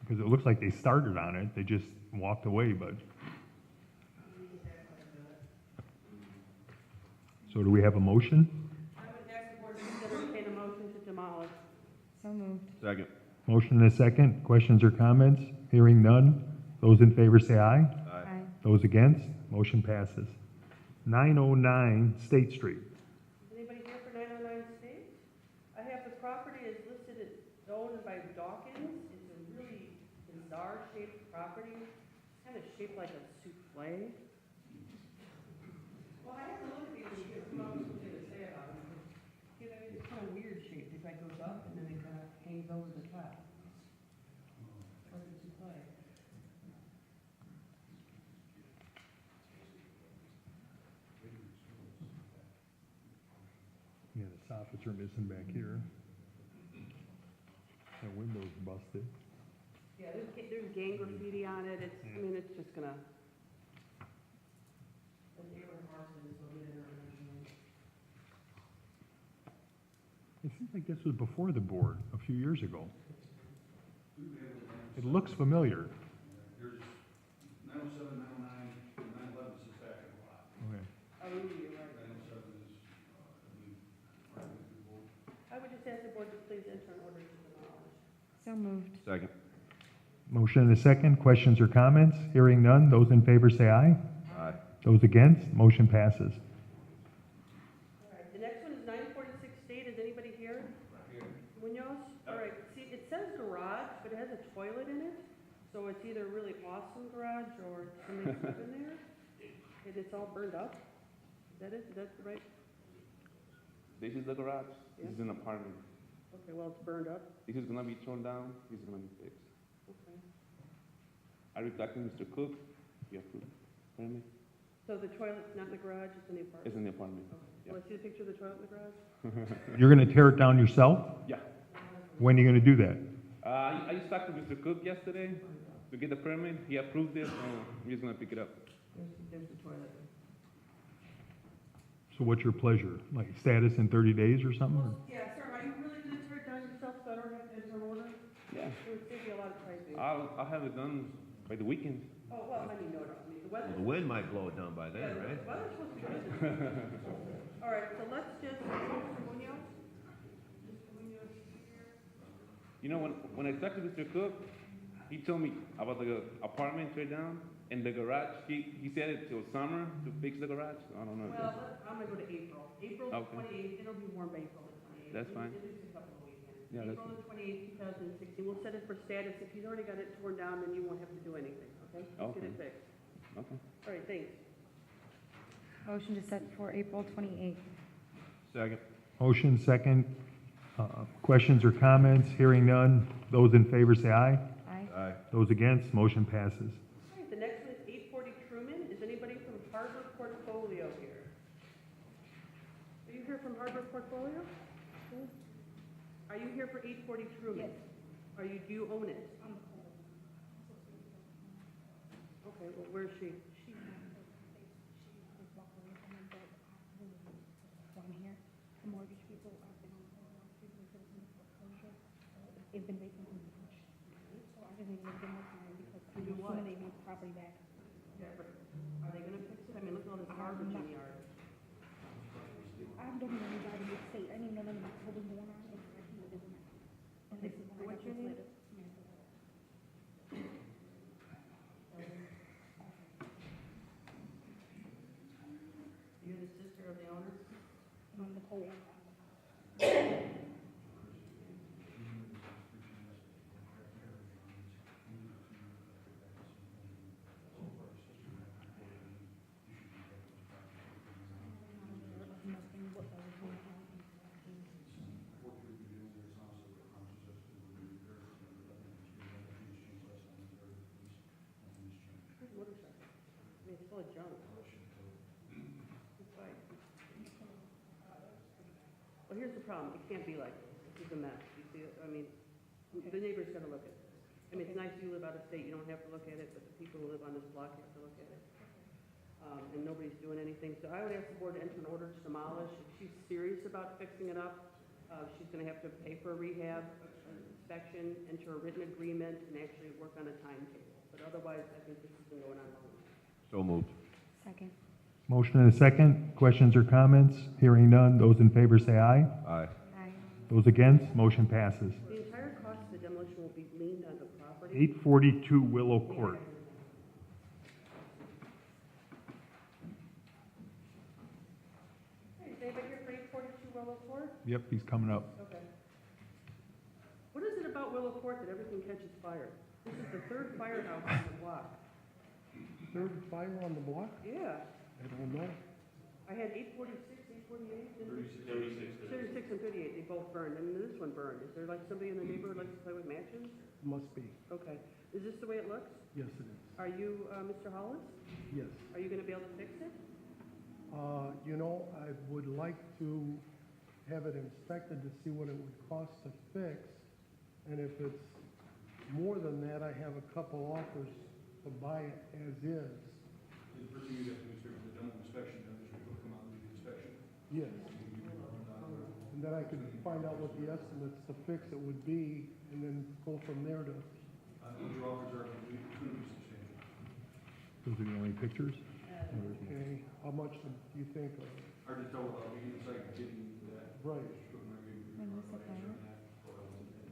Because it looks like they started on it, they just walked away, but. So do we have a motion? I would ask the board to entertain a motion to demolish. So moved. Second. Motion and a second. Questions or comments? Hearing none. Those in favor say aye. Aye. Those against, motion passes. 909 State Street. Anybody here for 909 State? I have the property is listed as owned by Dawkins. It's a really bizarre shaped property. It's kind of shaped like a souffle. Well, I have to look at these and get some of what to say about them. You know, it's kind of weird shaped. It like goes up and then it kind of hangs over the top. Like a souffle. Yeah, the soffits are missing back here. That window's busted. Yeah, there's gang graffiti on it, it's, I mean, it's just gonna. The neighbor Marston, so get in there eventually. It seems like this was before the board, a few years ago. It looks familiar. There's 907, 909, and 911 sits back in the lot. Okay. Oh, you're right. 907 is, I believe, part of the vote. I would just ask the board to please enter an order to demolish. So moved. Second. Motion and a second. Questions or comments? Hearing none. Those in favor say aye. Aye. Those against, motion passes. All right, the next one is 946 State, is anybody here? Munoz? All right, see, it says garage, but it has a toilet in it, so it's either a really awesome garage or somebody's living there, and it's all burned up. Is that it? Is that the right? This is the garage. This Yeah. is an apartment. Okay, well, it's burned up. This is gonna be torn down. This is gonna be fixed. Okay. I replied to Mr. Cook. He approved. Permit. So the toilet's not in the garage, it's in the apartment? It's in the apartment. Okay. Yeah. Will I see the picture of the toilet in the garage? You're gonna tear it down yourself? Yeah. When are you gonna do that? I just talked to Mr. Cook yesterday to get the permit. He approved it, so I'm just gonna pick it up. There's the toilet. So what's your pleasure? Like status in 30 days or something? or- Yeah, sir, are you really gonna tear it down yourself, so I don't have to enter an order? Yeah. It would save you a lot of typing. I'll have it done by the weekend. Oh, well, I mean, no, I mean, the weather. Well, the wind might blow it down by Yeah, then, right? the weather's supposed to be good. All right, so let's just, Mr. Munoz? Mr. Munoz here. You know, when I talked to Mr. Cook, he told me about the apartment tear down and the garage. He said it till summer to fix the garage. I don't know. Well, I'm gonna go to April. April the Okay. 28th, it'll be warm by April the 28th. That's fine. It is a couple of weekends. Yeah, that's April the 28th, 2016, we'll set it for status. If he's already got it torn down, then you won't have to do anything, okay? Let's get Okay. it fixed. Okay. All right, thanks. Motion to set for April 28th. Second. Motion second. Questions or comments? Hearing none. Those in favor say aye. Aye. Aye. Those against, motion passes. All right, the next one is 840 Truman. Is anybody from Harbor Portfolio here? Are you here from Harbor Portfolio? Are you here for 840 Truman? Yes. Do you own it? Okay, well, where's she? Down here, the mortgage people have been on the mortgage because of the foreclosure. It's been vacant in March. So I just need to get more time because I'm Do what? assuming they want the property back. Yeah, but are they gonna fix it? I mean, look at all this garbage in the yard. I don't even know why the state, I didn't even know nothing about what was going on. It's like he was doing it. And this is when I What's got your this name? letter. You're the sister of the owner? On the pole. Nothing what was going on. Motorcycle. I mean, it's full of junk. It's like. Well, here's the problem. It can't be like this. This is a mess. You see it? I mean, the neighbor's gonna look at it. I mean, it's nice you live out of state. You don't have to look at it, but the people who live on this block have to look at it. And nobody's doing anything. So I would ask the board to enter an order to demolish. If she's serious about fixing it up, she's gonna have to pay for a rehab, inspection, enter a written agreement, and actually work on a timetable. But otherwise, I think this has been going on long enough. So moved. Second. Motion and a second. Questions or comments? Hearing none. Those in favor say aye. Aye. Aye. Those against, motion passes. The entire cost of the demolition will be leaned on the property. 842 Willow Court. Hey, is anybody here for 842 Willow Court? Yep, he's coming up. Okay. What is it about Willow Court that everything catches fire? This is the third firehouse on the block. Third fire on the block? Yeah. I don't know. I had 846, 848, 36 and 38, they both burned, and this one burned. Is there like somebody in the neighborhood likes to play with matches? Must be. Okay. Is this the way it looks? Yes, it is. Are you, Mr. Hollis? Yes. Are you gonna be able to fix it? You know, I would like to have it inspected to see what it would cost to fix. And if it's more than that, I have a couple offers to buy it as is. The first thing you have to do is figure the demo inspection, then the will come out and do the inspection. Yes. And then I could find out what the estimates to fix it would be, and then go from there to, What your offers are, it's going to be substantial. Those are the only pictures? okay, how much do you think of? Hard to tell without being inside and getting that. Right. When was the fire?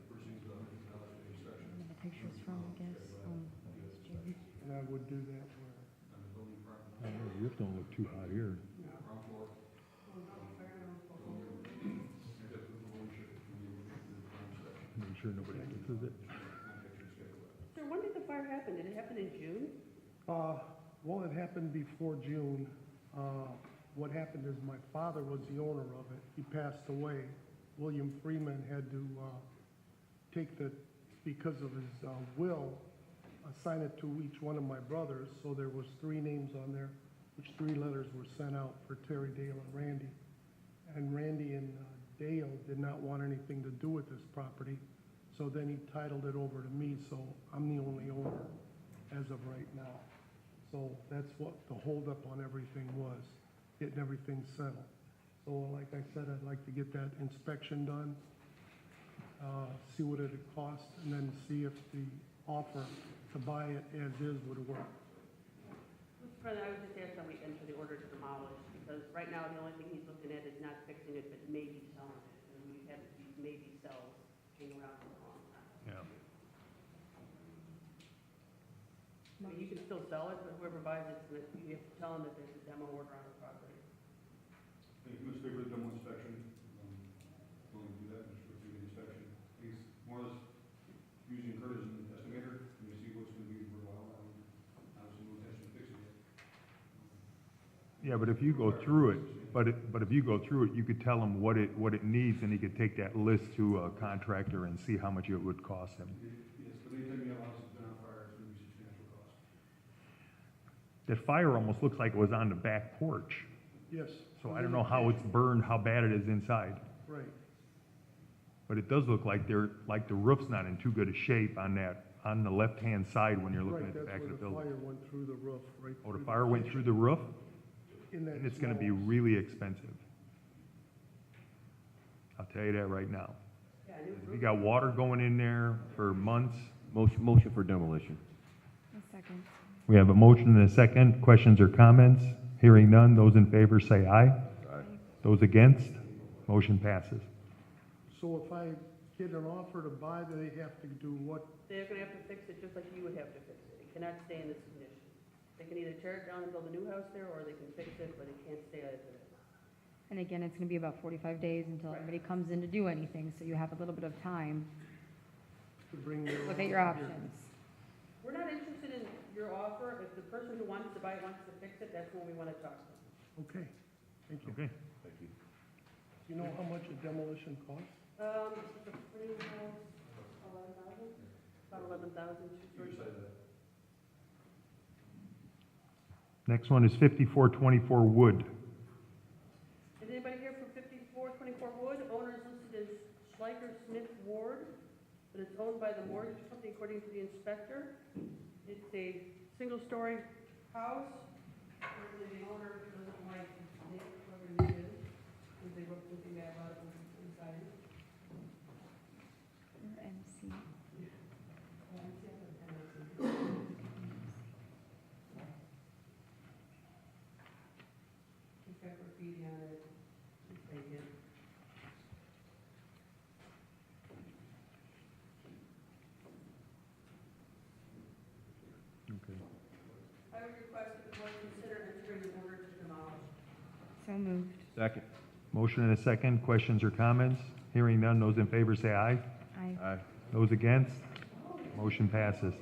First thing's $100 for the inspection. And the pictures from, I guess, June. And I would do that where, On the building department, I don't know, yours don't look too hot here. ground floor. Make sure nobody misses it. Sir, when did the fire happen? Did it happen in June? well, it happened before June. What happened is my father was the owner of it. He passed away. William Freeman had to, take the, because of his, will, assign it to each one of my brothers. So there was 3 names on there, which 3 letters were sent out for Terry, Dale, and Randy. And Randy and Dale did not want anything to do with this property. So then he titled it over to me, so I'm the only owner as of right now. So that's what the holdup on everything was, getting everything settled. So like I said, I'd like to get that inspection done, see what it'd cost, and then see if the offer to buy it as is would work. Mr. President, I would just ask that we enter the order to demolish, because right now, the only thing he's looking at is not fixing it, but maybe selling it. And we have these maybe sells hanging around for a long time. Yeah. I mean, you can still sell it, but whoever buys it, you have to tell them that there's a demo order on the property. If you must favor the demo inspection, willing to do that, just go through the inspection. He's more or less using Kurt as an estimator, and you see what's going to be for a while, and obviously no intention of fixing it. Yeah, but if you go through it, but if you go through it, you could tell him what it needs, and he could take that list to a contractor and see how much it would cost him. Yes, but anytime you have a house that's been on fire, it's going to be substantial cost. That fire almost looks like it was on the back porch, Yes. so I don't know how it's burned, how bad it is inside. Right. But it does look like the roof's not in too good a shape on the left-hand side when you're looking Right, at the that's back of the where the building. fire went through the roof, right? Oh, the through fire went through the roof? in that And it's gonna be small- really expensive. I'll tell you that right now. Yeah, a new You got water going in there for months. Motion for demolition. A second. We have a motion and a second. Questions or comments? Hearing none, those in favor say aye. Aye. Those against, motion passes. So if I get an offer to buy, they have to do what? They're gonna have to fix it just like you would have to fix it. It cannot stay in this condition. They can either tear it down and build a new house there, or they can fix it, but it can't stay as it is. And again, it's gonna be about 45 days until everybody comes in to do anything, so you have a little bit of time To bring their to look at your offer here. options. We're not interested in your offer. If the person who wants to buy it wants to fix it, that's when we wanna talk to them. Okay, thank you. Okay. Thank you. Do you know how much a demolition costs? The frame house, 11,000? About 11,000, You decide that. Next one is 5424 Wood. Is anybody here from 5424 Wood? Owner is listed as Schleicher Smith Ward, but it's owned by the mortgage company according to the inspector. It's a single-story house. Apparently the owner doesn't like it, whoever it is, because they wrote something bad about it inside. Or MC. It's got graffiti on it. It's vacant. Okay. I would request that the board consider entering an order to demolish. So moved. Second. Motion and a second. Questions or comments? Hearing none, those in favor say aye. Aye. Aye. Those against, motion passes.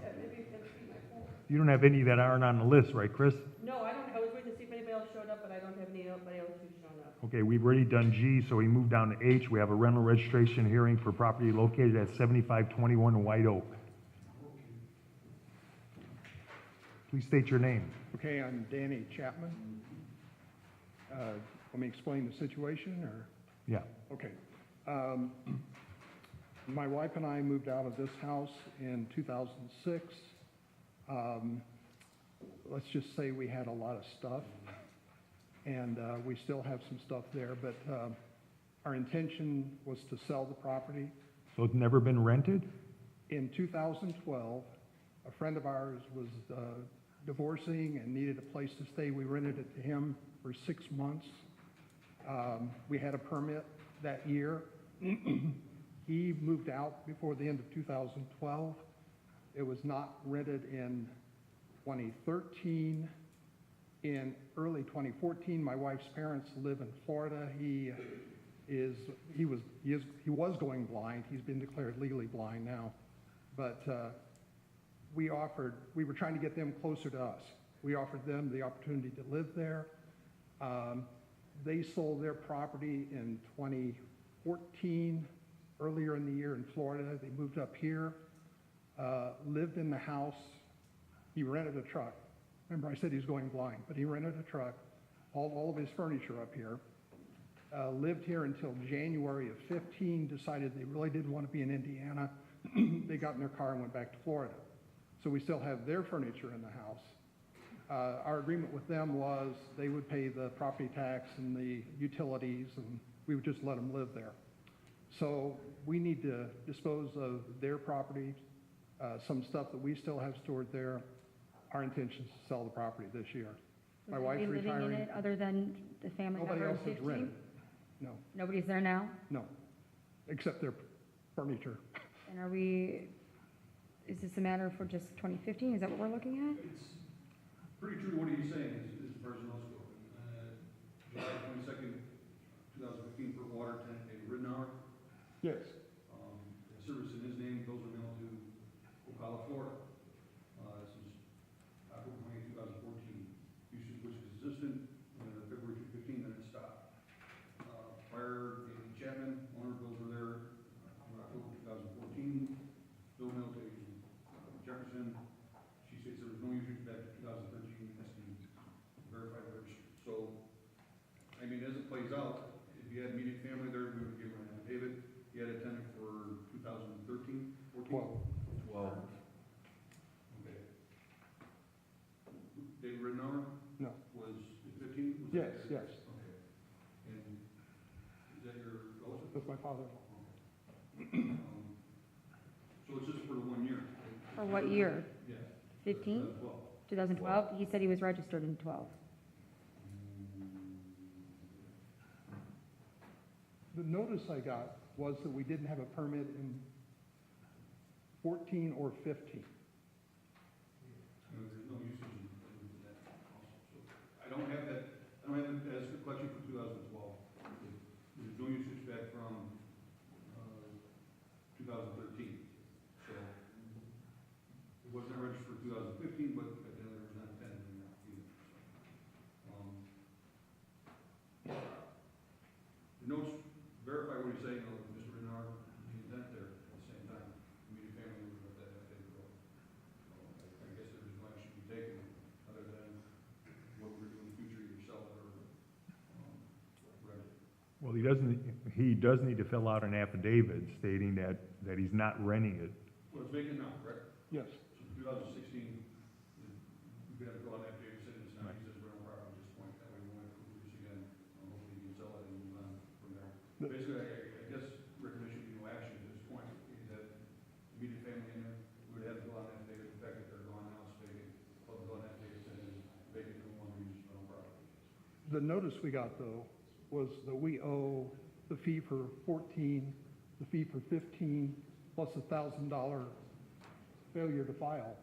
You don't have any that aren't on the list, right, Chris? No, I don't, I was waiting to see if anybody else showed up, but I don't have anybody else who's shown up. Okay, we've already done G, so we move down to H. We have a rental registration hearing for property located at 7521 White Oak. Please state your name. Okay, I'm Danny Chapman. Let me explain the situation, or? Yeah. Okay. My wife and I moved out of this house in 2006. Let's just say we had a lot of stuff, and we still have some stuff there, but our intention was to sell the property. So it's never been rented? In 2012, a friend of ours was divorcing and needed a place to stay. We rented it to him for 6 months. We had a permit that year. He moved out before the end of 2012. It was not rented in 2013. In early 2014, my wife's parents live in Florida. He was going blind. He's been declared legally blind now. But we were trying to get them closer to us. We offered them the opportunity to live there. They sold their property in 2014, earlier in the year in Florida. They moved up here, lived in the house. He rented a truck. Remember, I said he was going blind, but he rented a truck, all of his furniture up here. Lived here until January of 15, decided they really didn't want to be in Indiana. They got in their car and went back to Florida. So we still have their furniture in the house. Our agreement with them was they would pay the property tax and the utilities, and we would just let them live there. So we need to dispose of their property, some stuff that we still have stored there. Our intention is to sell the property this year. My Will wife's they be living in retiring. it other than the family Nobody member else of has 15? rented. No, Nobody's there now? no, except their furniture. And is this a matter for just 2015? Is that what we're looking at? It's pretty true what he's saying as far as those go. July 22nd, 2015 for water tank in Ridnour. Yes. The service in his name, those are mailed to Ocala, Florida. This is October 20, 2014. Usage was consistent, February 2015, then it stopped. Prior, Andy Chapman, owner bills were there, October 2014. Bill mailed to Jefferson. She states there was no usage back to 2013, has to be verified by registry. So, I mean, as it plays out, if you had immediate family there, we would give them an affidavit. You had a tenant for 2013, 14? 12. Okay. David Ridnour No. was 15? Was Yes, that- yes. Okay. And is that your relative? That's my father. So it's just for the 1 year? For what year? Yeah. 15? 12. 2012? He said he was registered in 12. The notice I got was that we didn't have a permit in 14 or 15. There's no usage in that also. So I don't have that, I don't have it as a collection for 2012. There's no usage back from 2013. So it wasn't registered for 2015, but then there was not a tenant in that either. The notes verify what he's saying, Mr. Renard, the intent there at the same time. Immediate family would let that take go. I guess there's no action to be taken other than what we're doing in the future, either sell it or rent it. Well, he does need to fill out an affidavit stating that he's not renting it. Well, it's vacant now, correct? Yes. So 2016, we've got to go on that date, saying it's not, he says rental property at this point, that way we won't have to prove this again. Hopefully you can sell it and move on from there. Basically, I guess recommendation, no action at this point, is that immediate family in there, we would have to go on that date, the fact that they're gone now, it's vacant. Well, go on that date, and then vacant, no longer use rental property. The notice we got, though, was that we owe the fee for 14, the fee for 15, plus $1,000 failure to file.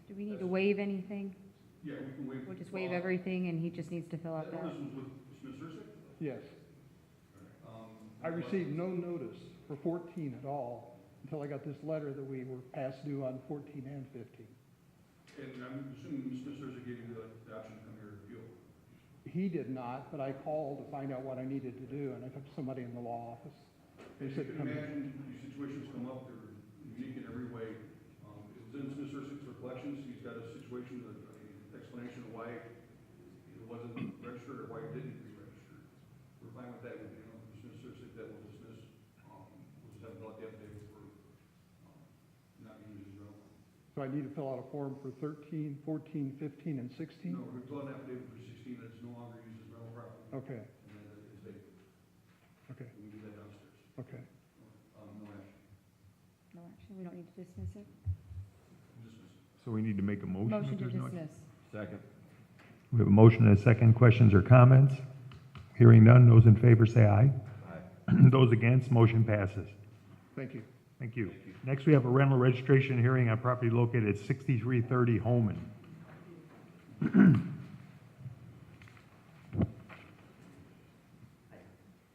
Do we need to waive anything? Yeah, we can waive. We'll just waive everything and he just needs to fill out That that? notice was with Smith Sursick? Yes. I received no notice for 14 at all until I got this letter that we were past due on 14 and 15. And I'm assuming Smith Sursick gave you the option to come here to appeal. He did not, but I called to find out what I needed to do, and I took somebody in the law office. They As you said, can imagine, these situations come up, they're unique in every way. It was in Smith Sursick's recollections, he's got a situation, an explanation of why it wasn't registered or why it didn't be registered. We're fine with that, with, Smith Sursick So I need to fill out a form for 13, 14, 15, and 16? No, we fill out an affidavit for 16 that it's no longer used as rental property. Okay, And then it's vacant. okay, And we do that downstairs. okay. No action. No action, we don't need to dismiss it. Dismiss it. So we need to make a motion Motion if to there's no action? dismiss. Second. We have a motion and a second. Questions or comments? Hearing none, those in favor say aye. Aye. Those against, motion passes. Thank you. Thank you. Next, we have a rental registration hearing on property located at 6330 Holman.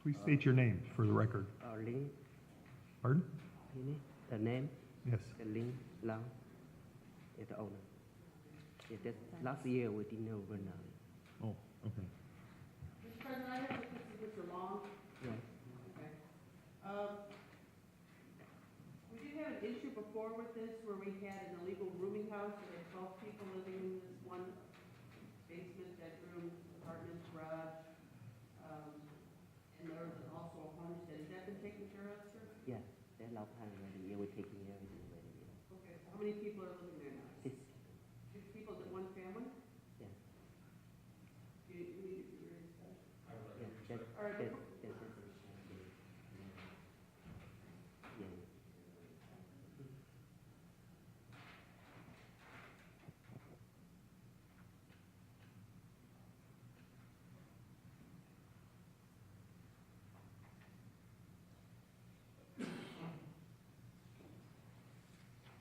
Please state your name for the record. Lin, Pardon? the name, Yes. Lin Long, is the owner. Yeah, that last year we didn't know when, Oh, okay. Mr. President, I have, this is Mr. Long. yeah. Okay. We did have an issue before with this where we had an illegal rooming house. We had 12 people living in this one basement, bedroom, apartment, garage. And there was also a homestead. Has that been taken care of, sir? Yeah, that long time already, yeah, we're taking everything already, yeah. Okay. How many people are living there now? 6, 6 people, is it one family? yeah, You need to be raised up. yeah, that, All right. yeah.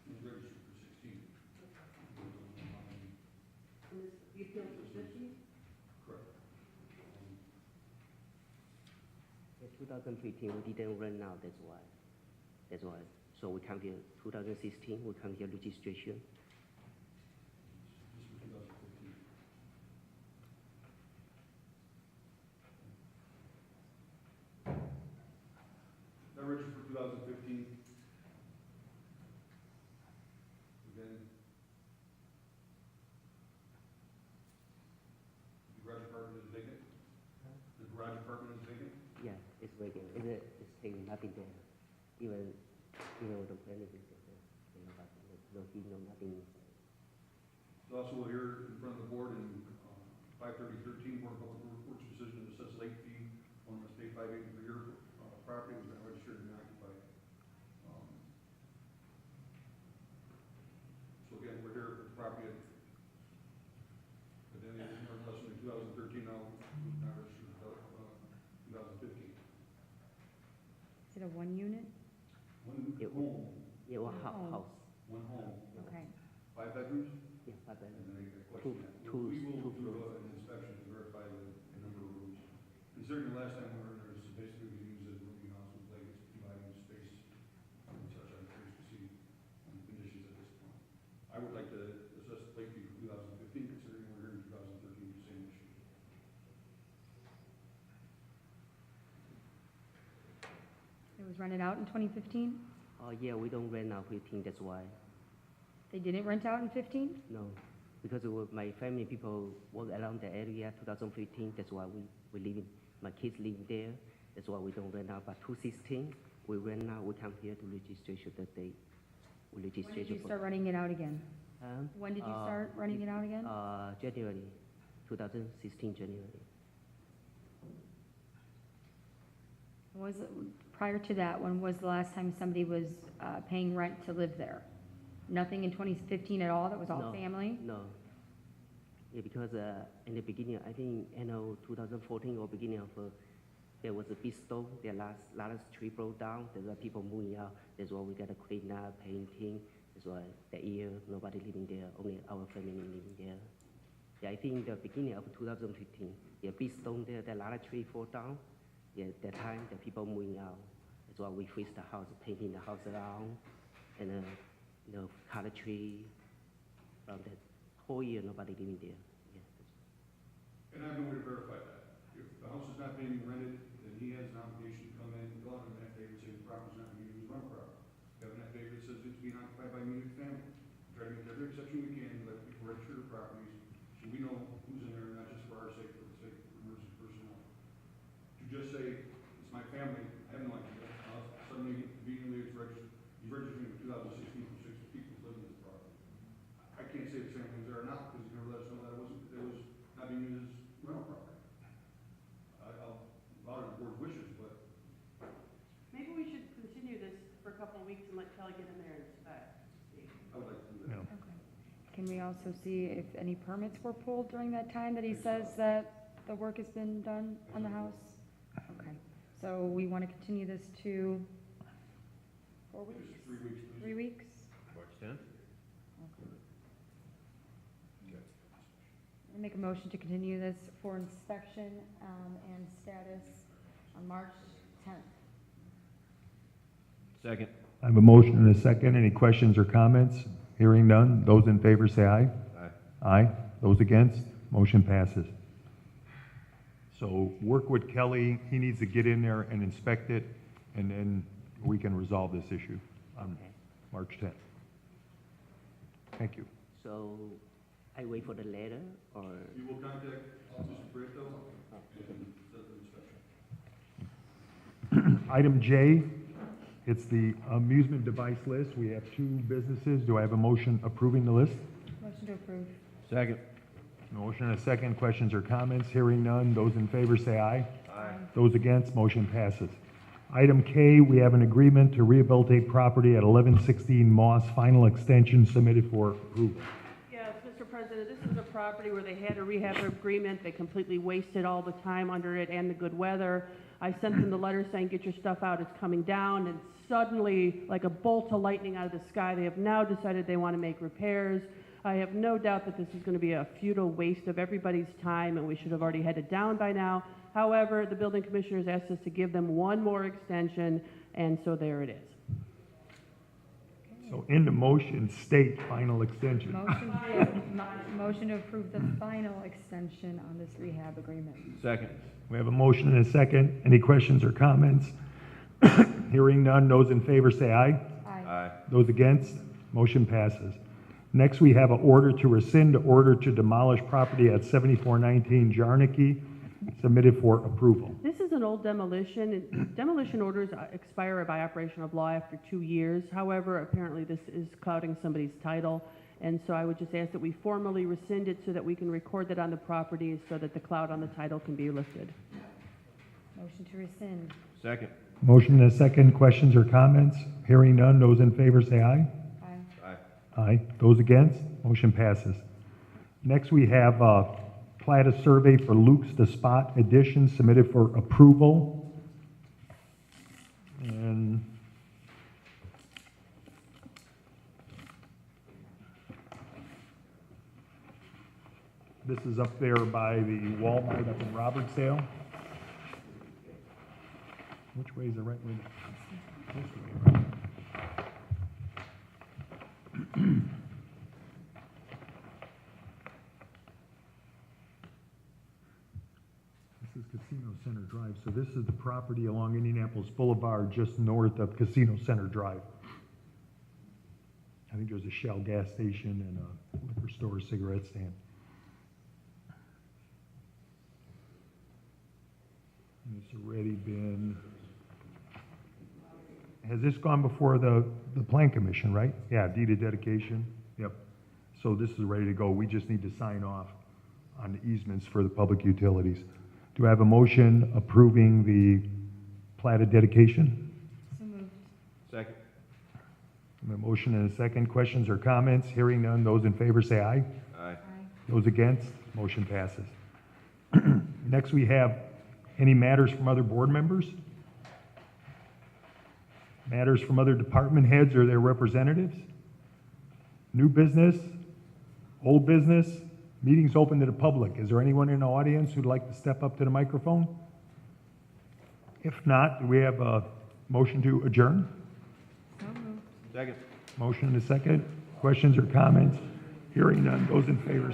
It's registered for 16. And this, the appeal for 50? Correct. Yeah, 2015, we didn't run out, that's why. That's why. So we come here, 2016, we come here registration. Just for 2015. That registered for 2015. Again. The garage apartment is vacant? The garage apartment is vacant? Yeah, it's vacant. It's still nothing there. Even, the plan is there. No heat, no nothing. So also here in front of the board in 5/30/13, Board of Public Works decision to assess late fee on the state 5 acre per year property was not registered and occupied. So again, we're here for the property but then it's more or less in 2013 now, not registered until 2015. Is it a one unit? One Yeah. home, Yeah, one Home. house. one home, Okay. 5 bedrooms? Yeah, but then, And then a question that, Two- we will two do floors. an inspection to verify the number of rooms. Considering the last time we were in there, it's basically we used as a rooming house with like it's dividing space and such. I'm curious to see the conditions at this point. I would like to assess the late fee for 2015, considering we're here in 2013, the same issue. It was rented out in 2015? yeah, we don't rent now 15, that's why. They didn't rent out in 15? No, because my family people work around the area 2015, that's why we live in, my kids live there, that's why we don't rent out. But 2016, we rent out, we come here to registration that day. We When did registration you start renting it out again? Um, When did you start renting it out again? January, 2016 January. Was it, prior to that, when was the last time somebody was paying rent to live there? Nothing in 2015 at all? That was all No. family? No. Yeah, because in the beginning, I think, 2014 or beginning of, there was a big storm, the last tree broke down, there's why people moving out, that's why we got to clean up, painting, that's why that year, nobody living there, only our family living there. Yeah, I think the beginning of 2015, yeah, big storm there, the lot of tree fall down, yeah, that time, the people moving out, that's why we fix the house, painting the house around, and, cut a tree, from that whole year, nobody living there, yeah. And I have no way to verify that. If the house is not being rented, then he has an obligation to come in and fill out an affidavit saying the property is not being used as rental property. You have an affidavit that says it's being occupied by immediate family. Try to make every exception we can, let people register their properties, so we know who's in there, not just for our sake, but for the sake of emergency personnel. To just say, it's my family, I have no idea. Suddenly, conveniently, it's registered, he's registering in 2016 for 6 people living in this property. probably get in there and inspect, see. I would like to do that. Yeah. Can we also see if any permits were pulled during that time that he says that the work has been done on the house? Okay, so we want to continue this to 4 weeks? 3 weeks, please. 3 weeks? March 10th? I make a motion to continue this for inspection and status on March 10th. Second. I have a motion and a second. Any questions or comments? Hearing none. Those in favor say aye. Aye. Aye. Those against? Motion passes. So work with Kelly. He needs to get in there and inspect it, and then we can resolve this issue on Okay. March 10th. Thank you. So I wait for the letter or? You will contact Mr. Brito and set the inspection. Item J, it's the amusement device list. We have 2 businesses. Do I have a motion approving the list? Motion to approve. Second. Motion and a second. Questions or comments? Hearing none. Those in favor say aye. Aye. Those against, motion passes. Item K, we have an agreement to rehabilitate property at 1116 Moss, final extension submitted for approval. Yes, Mr. President, this is a property where they had a rehab agreement. They completely wasted all the time under it and the good weather. I sent them the letter saying, get your stuff out, it's coming down, and suddenly, like a bolt of lightning out of the sky, they have now decided they want to make repairs. I have no doubt that this is going to be a futile waste of everybody's time, and we should have already had it down by now. However, the building commissioners asked us to give them one more extension, and so there it is. So in the motion, state final extension. Motion to approve the final extension on this rehab agreement. Second. We have a motion and a second. Any questions or comments? Hearing none. Those in favor say aye. Aye. Aye. Those against, motion passes. Next, we have an order to rescind the order to demolish property at 7419 Jarnicki, submitted for approval. This is an old demolition. Demolition orders expire by operation of law after 2 years. However, apparently this is clouding somebody's title. And so I would just ask that we formally rescind it so that we can record that on the property so that the cloud on the title can be lifted. Motion to rescind. Second. Motion and a second. Questions or comments? Hearing none. Those in favor say aye. Aye. Aye. Aye. Those against, motion passes. Next, we have plat of survey for Luke's The Spot addition submitted for approval. And this is up there by the Walmart up in Robertsdale. Which way is the right way? This way, right? This is Casino Center Drive, so this is the property along Indianapolis Boulevard, just north of Casino Center Drive. I think there's a Shell gas station and a liquor store, cigarette stand. And it's already been, has this gone before the Plan Commission, right? Yeah, deed of dedication, yep. So this is ready to go. We just need to sign off on the easements for the public utilities. Do I have a motion approving the plat of dedication? So moved. Second. A motion and a second. Questions or comments? Hearing none. Those in favor say aye. Aye. Aye. Those against? Motion passes. Next, we have any matters from other board members? Matters from other department heads or their representatives? New business? Old business? Meeting's open to the public. Is there anyone in the audience who'd like to step up to the microphone? If not, do we have a motion to adjourn? So moved. Second. Motion and a second. Questions or comments? Hearing none. Those in favor